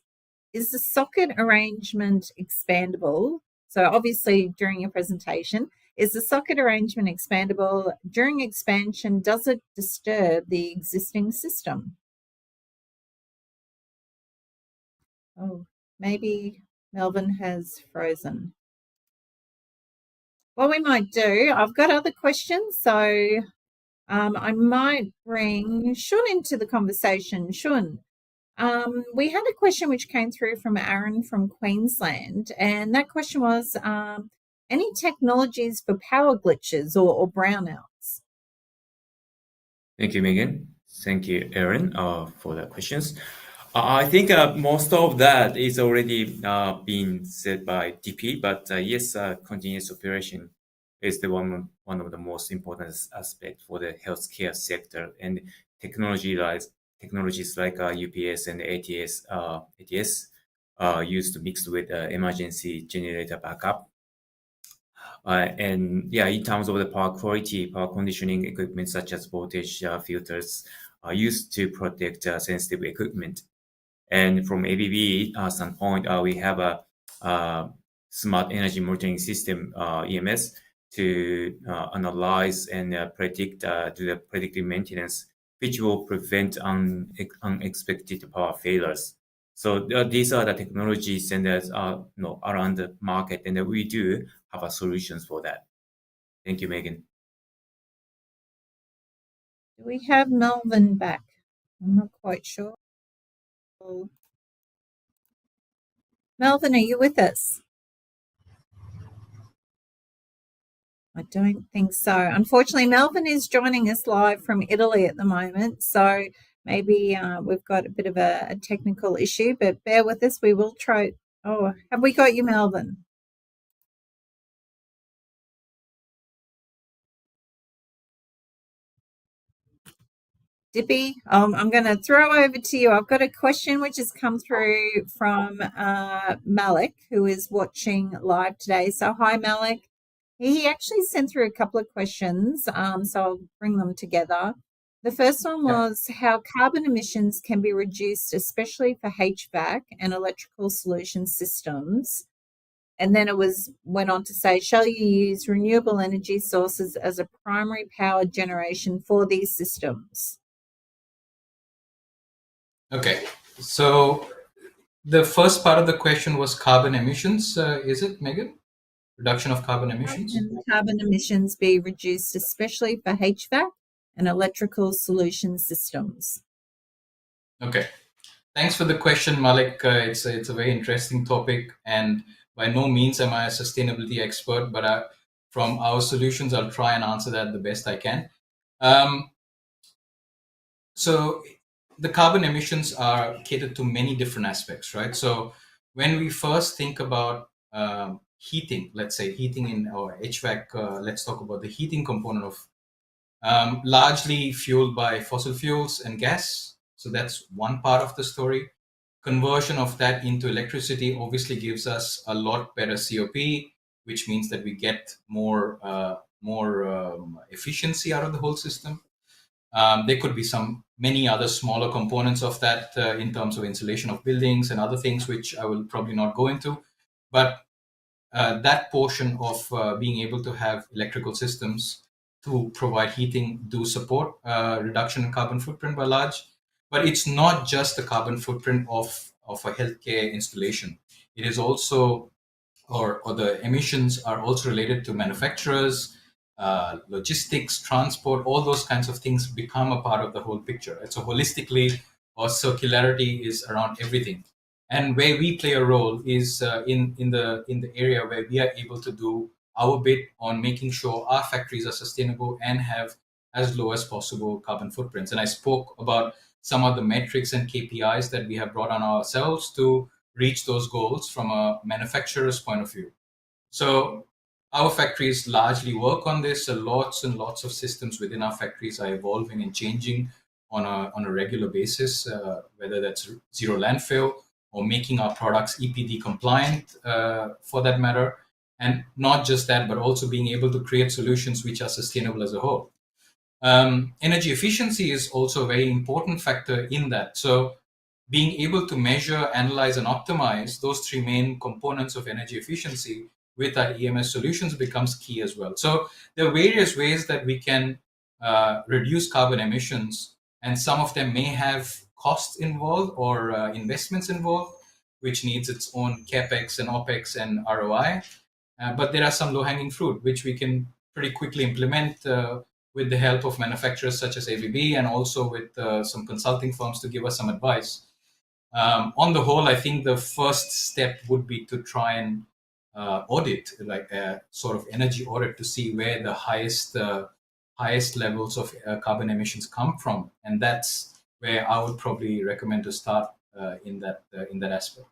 is the socket arrangement expandable? So obviously during your presentation, is the socket arrangement expandable? During expansion, does it disturb the existing system? Oh, maybe Melvin has frozen. What we might do, I've got other questions, so I might bring Shun into the conversation. Shun, we had a question which came through from Aaron from Queensland, and that question was, any technologies for power glitches or brownouts? Thank you, Megan. Thank you, Aaron, for the questions. I think most of that is already being said by DP, but yes, continuous operation is the one of the most important aspects for the healthcare sector, and technologies like UPS and ATS used to mix with emergency generator backup. And yeah, in terms of the power quality, power conditioning equipment such as voltage filters are used to protect sensitive equipment. And from ABB standpoint, we have a smart energy monitoring system, EMS, to analyze and predict do the predictive maintenance, which will prevent unexpected power failures. So these are the technology centers around the market, and we do have solutions for that. Thank you, Megan. Do we have Melvin back? I'm not quite sure. Melvin, are you with us? I don't think so. Unfortunately, Melvin is joining us live from Italy at the moment, so maybe we've got a bit of a technical issue, but bear with us. We will try. Oh, have we got you, Melvin? Dippy, I'm going to throw over to you. I've got a question which has come through from Malik, who is watching live today. So hi, Malik. He actually sent through a couple of questions, so I'll bring them together. The first one was how carbon emissions can be reduced, especially for HVAC and electrical solution systems. And then it went on to say, shall you use renewable energy sources as a primary power generation for these systems? Okay, so the first part of the question was carbon emissions, is it, Megan? Reduction of carbon emissions? Can carbon emissions be reduced, especially for HVAC and electrical solution systems? Okay, thanks for the question, Malik. It's a very interesting topic, and by no means am I a sustainability expert, but from our solutions, I'll try and answer that the best I can. So the carbon emissions are catered to many different aspects, right? So when we first think about heating, let's say heating in our HVAC, let's talk about the heating component of largely fueled by fossil fuels and gas. So that's one part of the story. Conversion of that into electricity obviously gives us a lot better COP, which means that we get more efficiency out of the whole system. There could be many other smaller components of that in terms of insulation of buildings and other things, which I will probably not go into. But that portion of being able to have electrical systems to provide heating do support reduction in carbon footprint by large. But it's not just the carbon footprint of a healthcare installation. It is also, or the emissions are also related to manufacturers, logistics, transport, all those kinds of things become a part of the whole picture. And so holistically, or circularity is around everything. And where we play a role is in the area where we are able to do our bit on making sure our factories are sustainable and have as low as possible carbon footprints. And I spoke about some of the metrics and KPIs that we have brought on ourselves to reach those goals from a manufacturer's point of view. So our factories largely work on this. So lots and lots of systems within our factories are evolving and changing on a regular basis, whether that's zero landfill or making our products EPD compliant for that matter. And not just that, but also being able to create solutions which are sustainable as a whole. Energy efficiency is also a very important factor in that. So being able to measure, analyze, and optimize those three main components of energy efficiency with our EMS solutions becomes key as well. So there are various ways that we can reduce carbon emissions, and some of them may have costs involved or investments involved, which needs its own CapEx and OpEx and ROI. But there are some low-hanging fruit, which we can pretty quickly implement with the help of manufacturers such as ABB and also with some consulting firms to give us some advice. On the whole, I think the first step would be to try and audit, like a sort of energy audit, to see where the highest levels of carbon emissions come from, and that's where I would probably recommend to start in that aspect.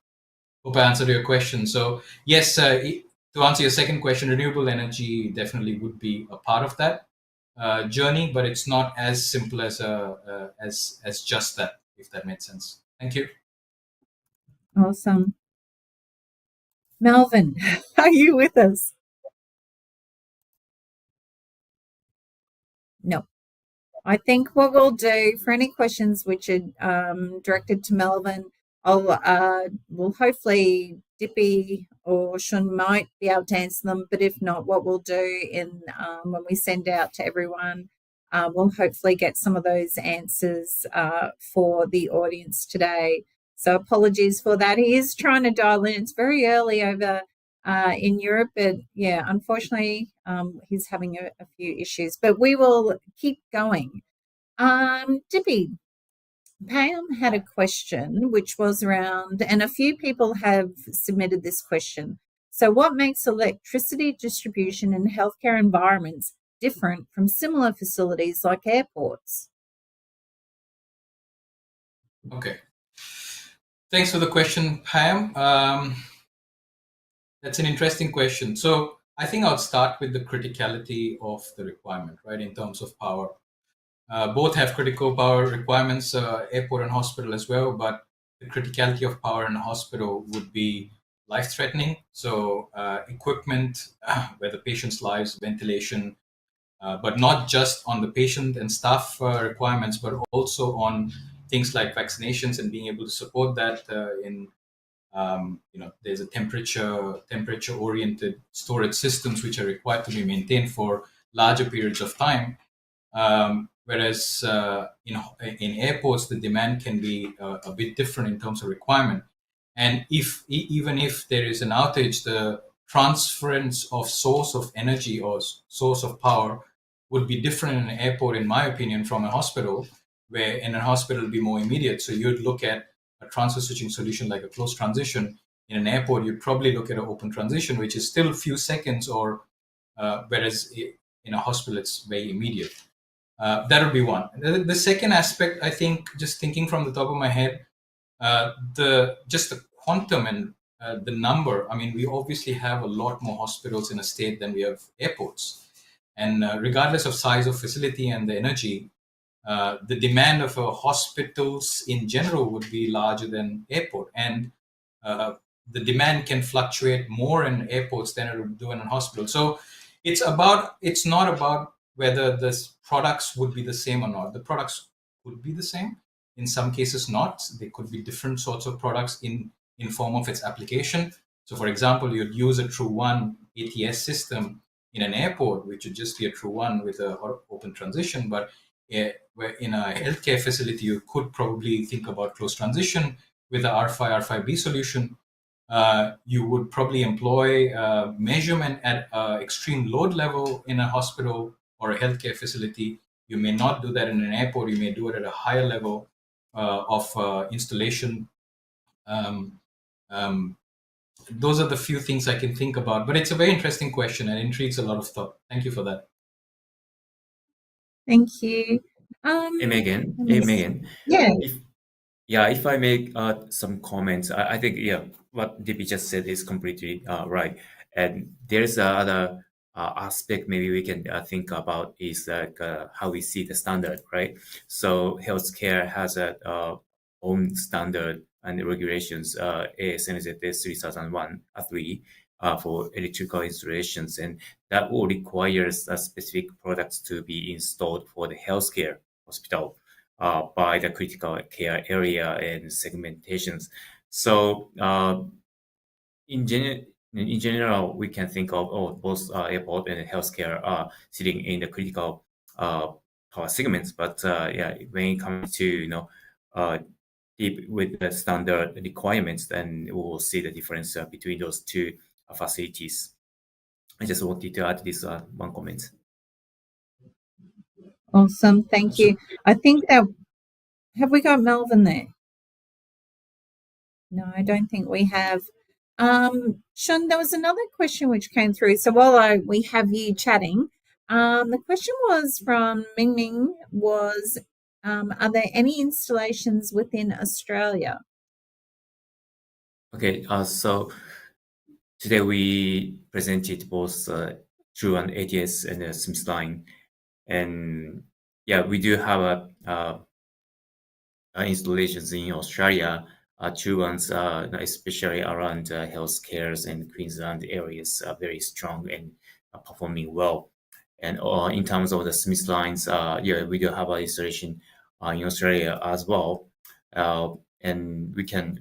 Hope I answered your question. So yes, to answer your second question, renewable energy definitely would be a part of that journey, but it's not as simple as just that, if that made sense. Thank you. Awesome. Melvin, are you with us? No. I think what we'll do for any questions which are directed to Melvin, we'll hopefully Dippy or Shun might be able to answer them, but if not, what we'll do when we send out to everyone, we'll hopefully get some of those answers for the audience today. So apologies for that. He is trying to dial in. It's very early over in Europe, but yeah, unfortunately, he's having a few issues. But we will keep going. Dippy, Pam had a question which was around, and a few people have submitted this question. So, what makes electricity distribution in healthcare environments different from similar facilities like airports? Okay. Thanks for the question, Pam. That's an interesting question. So I think I'll start with the criticality of the requirement, right, in terms of power. Both have critical power requirements, airport and hospital as well, but the criticality of power in a hospital would be life-threatening. So equipment, where the patient's lives, ventilation, but not just on the patient and staff requirements, but also on things like vaccinations and being able to support that there's a temperature oriented storage systems which are required to be maintained for larger periods of time. Whereas in airports, the demand can be a bit different in terms of requirement. And even if there is an outage, the transference of source of energy or source of power would be different in an airport, in my opinion, from a hospital, where in a hospital it'd be more immediate. So you'd look at a transfer switching solution like a closed transition. In an airport, you'd probably look at an open transition, which is still a few seconds, or whereas in a hospital, it's very immediate. That would be one. The second aspect, I think, just thinking from the top of my head, the quantum and the number. I mean, we obviously have a lot more hospitals in a state than we have airports, and regardless of size of facility and the energy, the demand of hospitals in general would be larger than airport, and the demand can fluctuate more in airports than it would do in a hospital. So it's not about whether the products would be the same or not. The products would be the same. In some cases, not. They could be different sorts of products in form of its application. So, for example, you'd use a True One ATS system in an airport, which would just be a True One with an open transition. But where in a healthcare facility, you could probably think about closed transition with a R5, R5B solution. You would probably employ measurement at extreme load level in a hospital or a healthcare facility. You may not do that in an airport. You may do it at a higher level of installation. Those are the few things I can think about. But it's a very interesting question and intrigues a lot of thought. Thank you for that. Thank you. Hey, Megan. Yeah. If I make some comments, I think what DP just said is completely right. And there's another aspect maybe we can think about is like how we see the standard, right? So healthcare has a own standard and regulations, ASNZS 3001-3 for electrical installations, and that all requires specific products to be installed for the healthcare hospital by the critical care area and segmentations. So in general, we can think of both airport and healthcare sitting in the critical power segments. But when it comes to deep with the standard requirements, then we will see the difference between those two facilities. I just wanted to add this one comment. Awesome. Thank you. I think that, have we got Melvin there? No, I don't think we have. Sean, there was another question which came through. So while we have you chatting, the question was from Ming Ming was, are there any installations within Australia? Okay, so today we presented both True One ATS and Smissline, and we do have installations in Australia. True Ones, especially around healthcare and Queensland areas, are very strong and performing well. And in terms of the Smithsline's, yeah, we do have a installation in Australia as well, and we can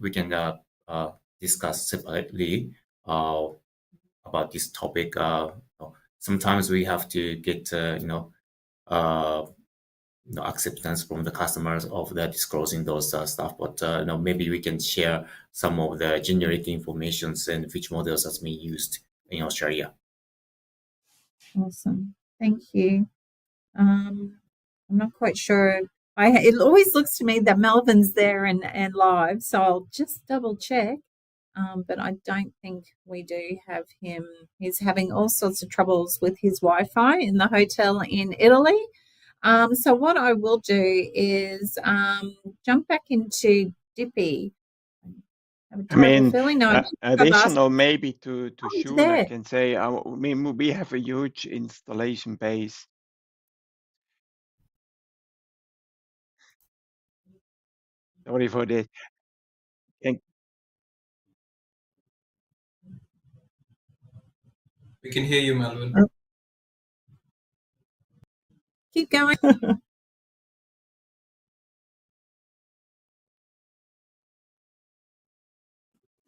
discuss separately about this topic. Sometimes we have to get acceptance from the customers of the disclosing those stuff, but maybe we can share some of the generic informations and which models has been used in Australia. Awesome. Thank you. I'm not quite sure. It always looks to me that Melvin's there and live, so I'll just double check. But I don't think we do have him. He's having all sorts of troubles with his Wi-Fi in the hotel in Italy. So what I will do is jump back into Dippy. I mean, No, additional maybe to Shun, I there. can say, we have a huge installation base. Sorry for this. We can hear you, Melvin. Oh. Keep going.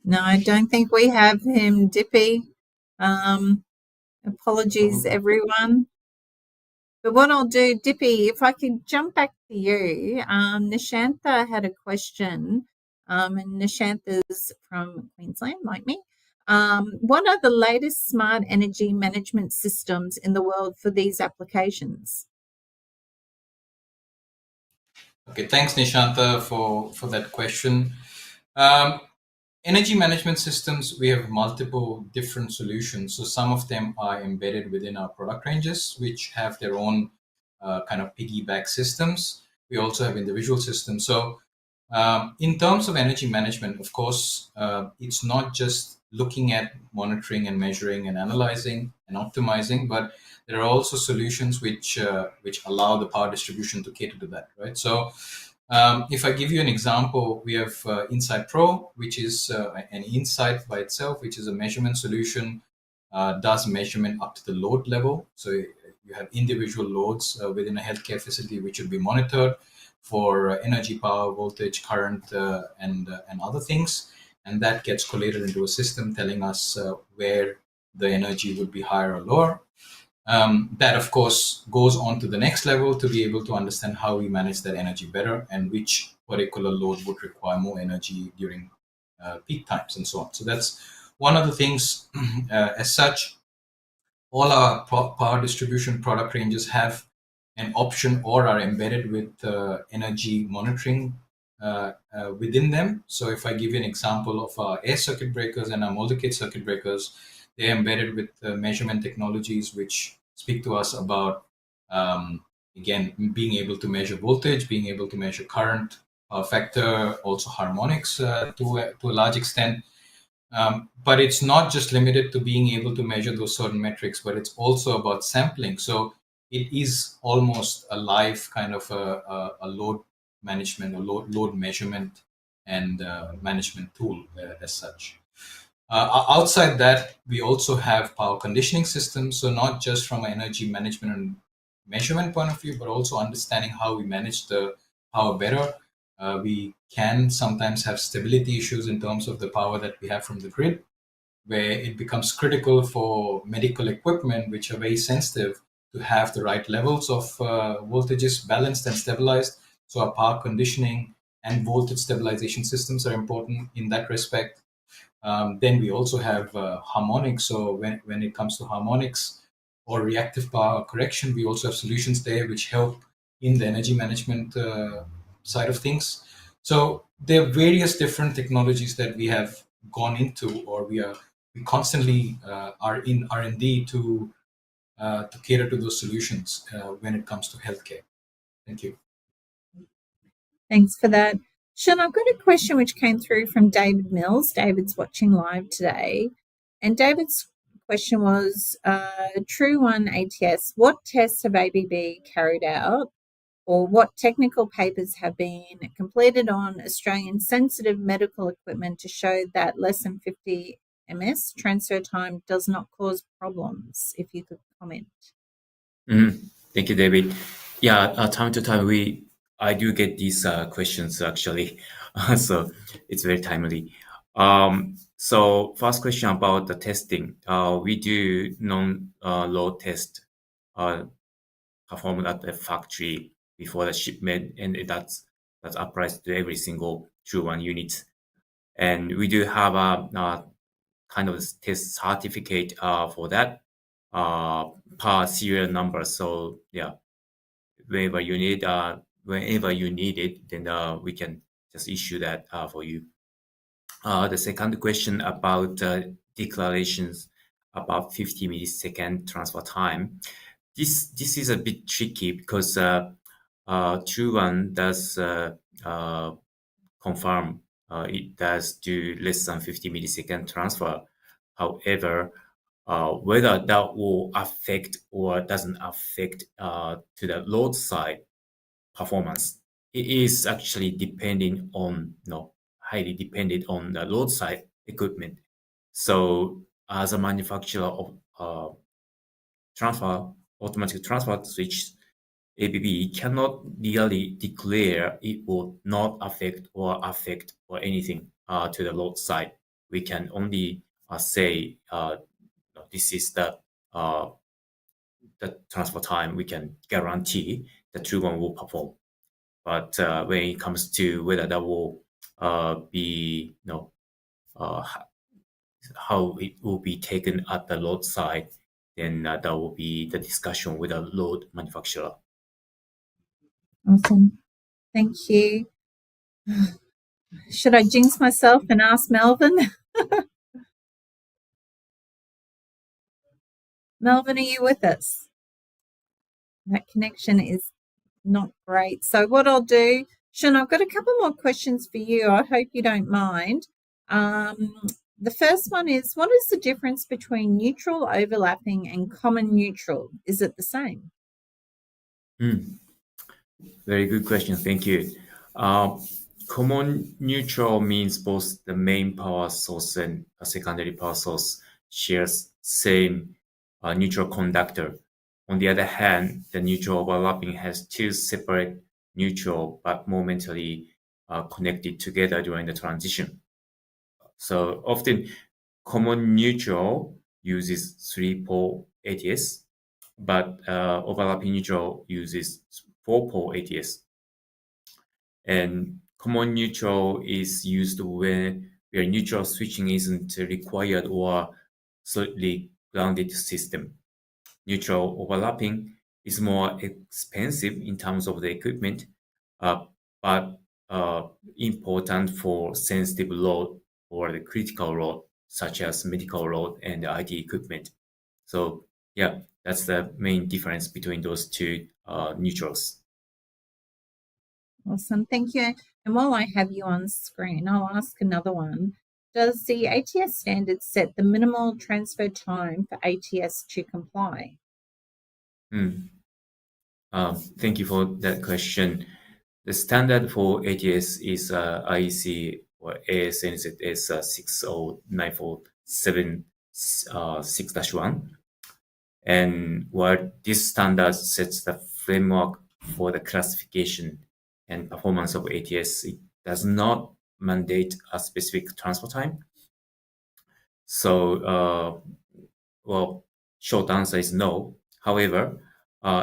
No, I don't think we have him, Dippy. Apologies, everyone. But what I'll do, Dippy, if I could jump back to you, Nishantha had a question, and Nishantha's from Queensland, like me. What are the latest smart energy management systems in the world for these applications? Okay, thanks, Nishantha, for that question. Energy management systems, we have multiple different solutions. So some of them are embedded within our product ranges, which have their own kind of piggyback systems. We also have individual systems. So in terms of energy management, of course, it's not just looking at monitoring and measuring and analyzing and optimizing, but there are also solutions which allow the power distribution to cater to that, right? So if I give you an example, we have Insight Pro, which is an insight by itself, which is a measurement solution, does measurement up to the load level. So you have individual loads within a healthcare facility which should be monitored for energy, power, voltage, current, and other things. And that gets collated into a system telling us where the energy would be higher or lower. That, of course, goes on to the next level to be able to understand how we manage that energy better and which particular load would require more energy during peak times and so on. So that's one of the things. As such, all our power distribution product ranges have an option or are embedded with energy monitoring within them. So if I give you an example of our air circuit breakers and our multi-gate circuit breakers, they're embedded with measurement technologies which speak to us about, again, being able to measure voltage, being able to measure current, power factor, also harmonics to a large extent. But it's not just limited to being able to measure those certain metrics, but it's also about sampling. So it is almost a live kind of a load management or load measurement and management tool as such. Outside that, we also have power conditioning systems. So not just from an energy management and measurement point of view, but also understanding how we manage the power better. We can sometimes have stability issues in terms of the power that we have from the grid, where it becomes critical for medical equipment, which are very sensitive, to have the right levels of voltages balanced and stabilized. So our power conditioning and voltage stabilization systems are important in that respect. Then we also have harmonics. So when it comes to harmonics or reactive power correction, we also have solutions there which help in the energy management side of things. So there are various different technologies that we have gone into, or we constantly are in R&D to cater to those solutions when it comes to healthcare. Thank you. Thanks for that. Sean, I've got a question which came through from David Mills. David's watching live today. And David's question was, True One ATS, what tests have ABB carried out, or what technical papers have been completed on Australian sensitive medical equipment to show that less than 50 ms transfer time does not cause problems? If you could comment. Thank you, David. Yeah, time to time I do get these questions actually, so it's very timely. So first question about the testing. We do non-load test performed at the factory before the shipment, and that applies to every single True One unit. And we do have a kind of test certificate for that per serial number. So yeah, whenever you need it, then we can just issue that for you. The second question about declarations about 50 millisecond transfer time. This is a bit tricky because True One does confirm it does do less than 50 millisecond transfer. However, whether that will affect or doesn't affect to the load side performance, it is actually depending on, highly dependent on the load side equipment. So as a manufacturer of automatic transfer switch, ABB cannot really declare it will not affect or anything to the load side. We can only say this is the transfer time we can guarantee the True One will perform. But when it comes to whether that will be, how it will be taken at the load side, then that will be the discussion with the load manufacturer. Awesome. Thank you. Should I jinx myself and ask Melvin? Melvin, are you with us? That connection is not great. So what I'll do, Sean, I've got a couple more questions for you. I hope you don't mind. The first one is, what is the difference between neutral, overlapping, and common neutral? Is it the same? Very good question. Thank you. Common neutral means both the main power source and a secondary power source shares same neutral conductor. On the other hand, the neutral overlapping has two separate neutral but momentarily connected together during the transition. So often, common neutral uses 3-pole ATS, but overlapping neutral uses 4-pole ATS. And common neutral is used where neutral switching isn't required or solidly grounded system. Neutral overlapping is more expensive in terms of the equipment, but important for sensitive load or the critical load, such as medical load and IT equipment. So yeah, that's the main difference between those two neutrals. Awesome. Thank you. And while I have you on screen, I'll ask another one. Does the ATS standard set the minimal transfer time for ATS to comply? Thank you for that question. The standard for ATS is IEC or ASNZS 60947-6-1. And while this standard sets the framework for the classification and performance of ATS, it does not mandate a specific transfer time. So, well, short answer is no. However,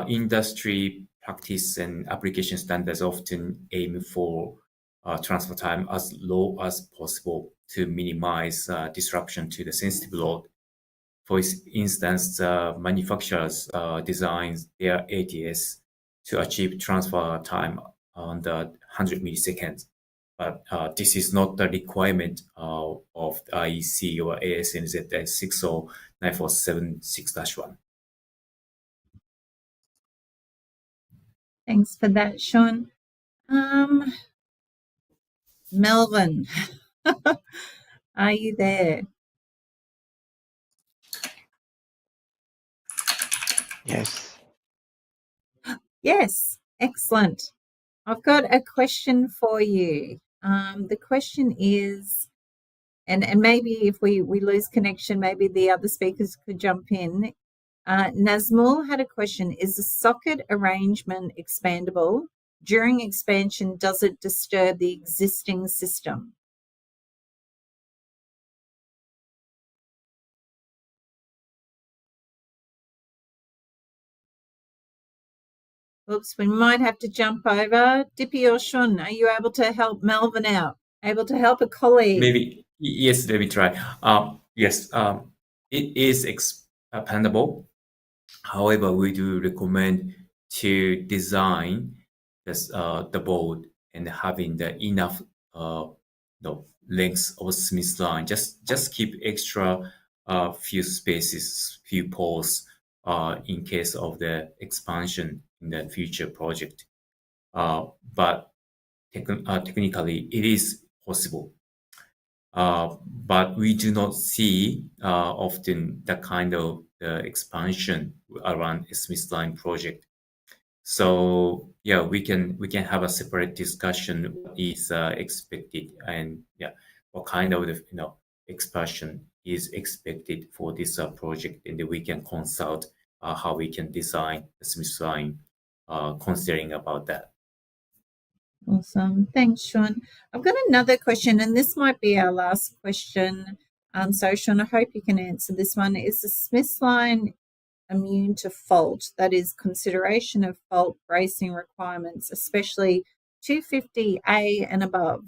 industry practice and application standards often aim for transfer time as low as possible to minimize disruption to the sensitive load. For instance, manufacturers design their ATS to achieve transfer time under 100 milliseconds. But this is not the requirement of the IEC or ASNZS 60947-6-1. Thanks for that, Sean. Melvin, are you there? Yes. Yes, excellent. I've got a question for you. The question is, and maybe if we lose connection, maybe the other speakers could jump in. Nazmul had a question. Is the socket arrangement expandable? During expansion, does it disturb the existing system? Oops, we might have to jump over. Dippy or Shun, are you able to help Melvin out? Able to help a colleague? Maybe, yes, let me try. Yes, it is expandable. However, we do recommend to design this, the board and having the enough the length of Smissline. Just keep extra few spaces, few poles in case of the expansion in the future project. But technically, it is possible. But we do not see often that kind of expansion around a Smissline project. So yeah, we can have a separate discussion what is expected, and yeah, what kind of expansion is expected for this project, and then we can consult how we can design the Smissline, considering about that. Awesome. Thanks, Sean. I've got another question, and this might be our last question. So, Sean, I hope you can answer this one. Is the Smissline immune to fault? That is, consideration of fault bracing requirements, especially 250A and above.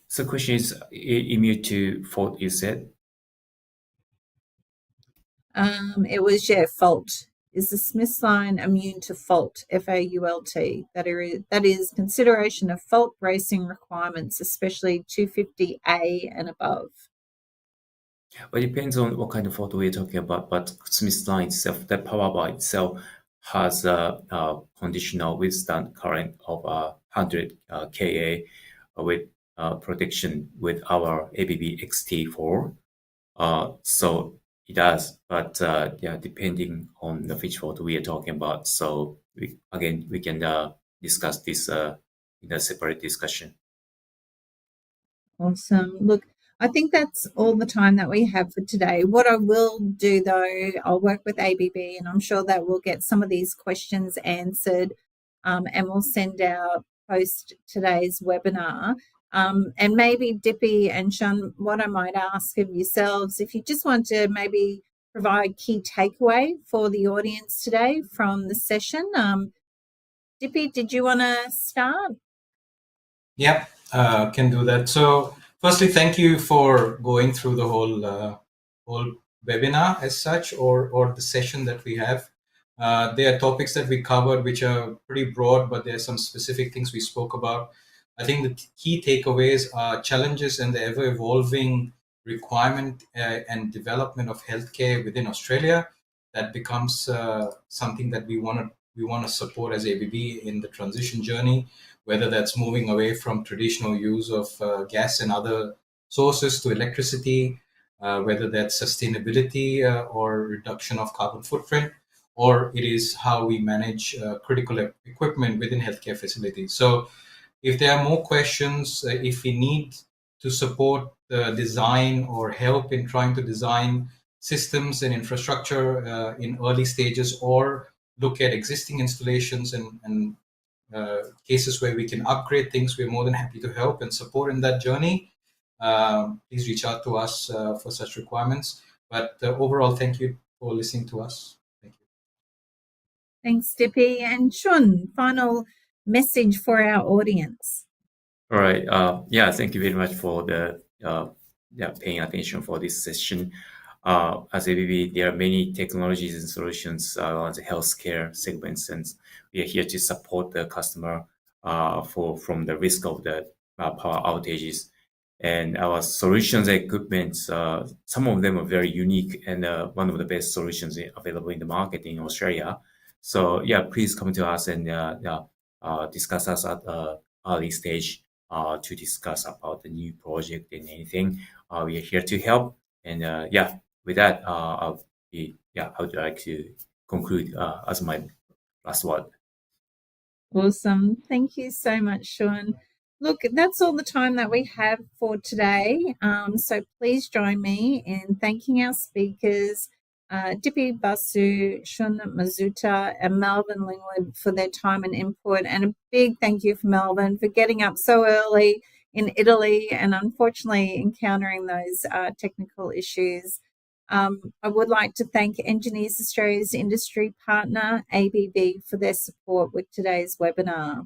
So, question is immune to fault, you said? It was, fault. Is the Smissline immune to fault, F-A-U-L-T? That is consideration of fault bracing requirements, especially 250A and above. Well, it depends on what kind of fault we're talking about, but Smissline itself, the power bar itself, has a conditional withstand current of 100 kA with protection with our ABB XT4. So it does, but yeah, depending on the which fault we are talking about. So we can discuss this in a separate discussion. Awesome. Look, I think that's all the time that we have for today. What I will do, though, I'll work with ABB, and I'm sure that we'll get some of these questions answered, and we'll send out post today's webinar. And maybe Dippy and Sean, what I might ask of yourselves, if you just want to maybe provide key takeaway for the audience today from the session. Dippy, did you want to start? Yeah, can do that. So firstly, thank you for going through the whole webinar as such, or the session that we have. There are topics that we covered which are pretty broad, but there are some specific things we spoke about. I think the key takeaways are challenges and the ever-evolving requirement and development of healthcare within Australia. That becomes something that we want to support as ABB in the transition journey, whether that's moving away from traditional use of gas and other sources to electricity, whether that's sustainability or reduction of carbon footprint, or it is how we manage critical equipment within healthcare facilities. So if there are more questions, if we need to support the design or help in trying to design systems and infrastructure in early stages, or look at existing installations and cases where we can upgrade things, we're more than happy to help and support in that journey. Please reach out to us for such requirements. But overall, thank you for listening to us. Thank you. Thanks, Dippy. And Sean, final message for our audience. All right. Yeah, thank you very much for the paying attention for this session. As ABB, there are many technologies and solutions on the healthcare segments, and we are here to support the customer from the risk of the power outages. And our solutions and equipment, some of them are very unique and one of the best solutions available in the market in Australia. So yeah, please come to us and discuss us at early stage to discuss about the new project and anything. We are here to help. And yeah, with that, I would like to conclude as my last word. Awesome. Thank you so much, Sean. Look, that's all the time that we have for today. So please join me in thanking our speakers, Dippy Basu, Shun Mazuta, and Melvin Lingwood for their time and input. And a big thank you for Melvin for getting up so early in Italy and unfortunately encountering those technical issues. I would like to thank Engineers Australia's industry partner, ABB, for their support with today's webinar.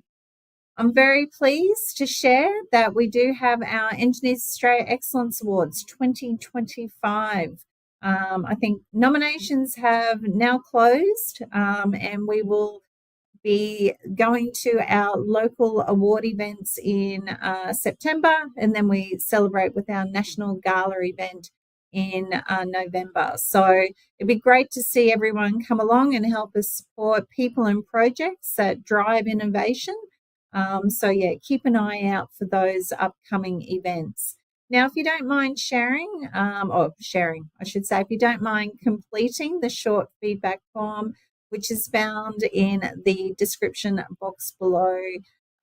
I'm very pleased to share that we do have our Engineers Australia Excellence Awards 2025. I think nominations have now closed, and we will be going to our local award events in September, and then we celebrate with our national gala event in November. So it'd be great to see everyone come along and help us support people and projects that drive innovation. So yeah, keep an eye out for those upcoming events. Now, if you don't mind sharing, if you don't mind completing the short feedback form, which is found in the description box below.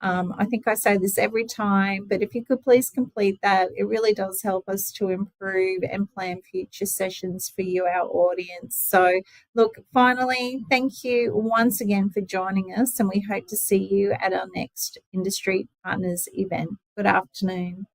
I think I say this every time, but if you could please complete that, it really does help us to improve and plan future sessions for you, our audience. So look, finally, thank you once again for joining us, and we hope to see you at our next Industry Partners event. Good afternoon.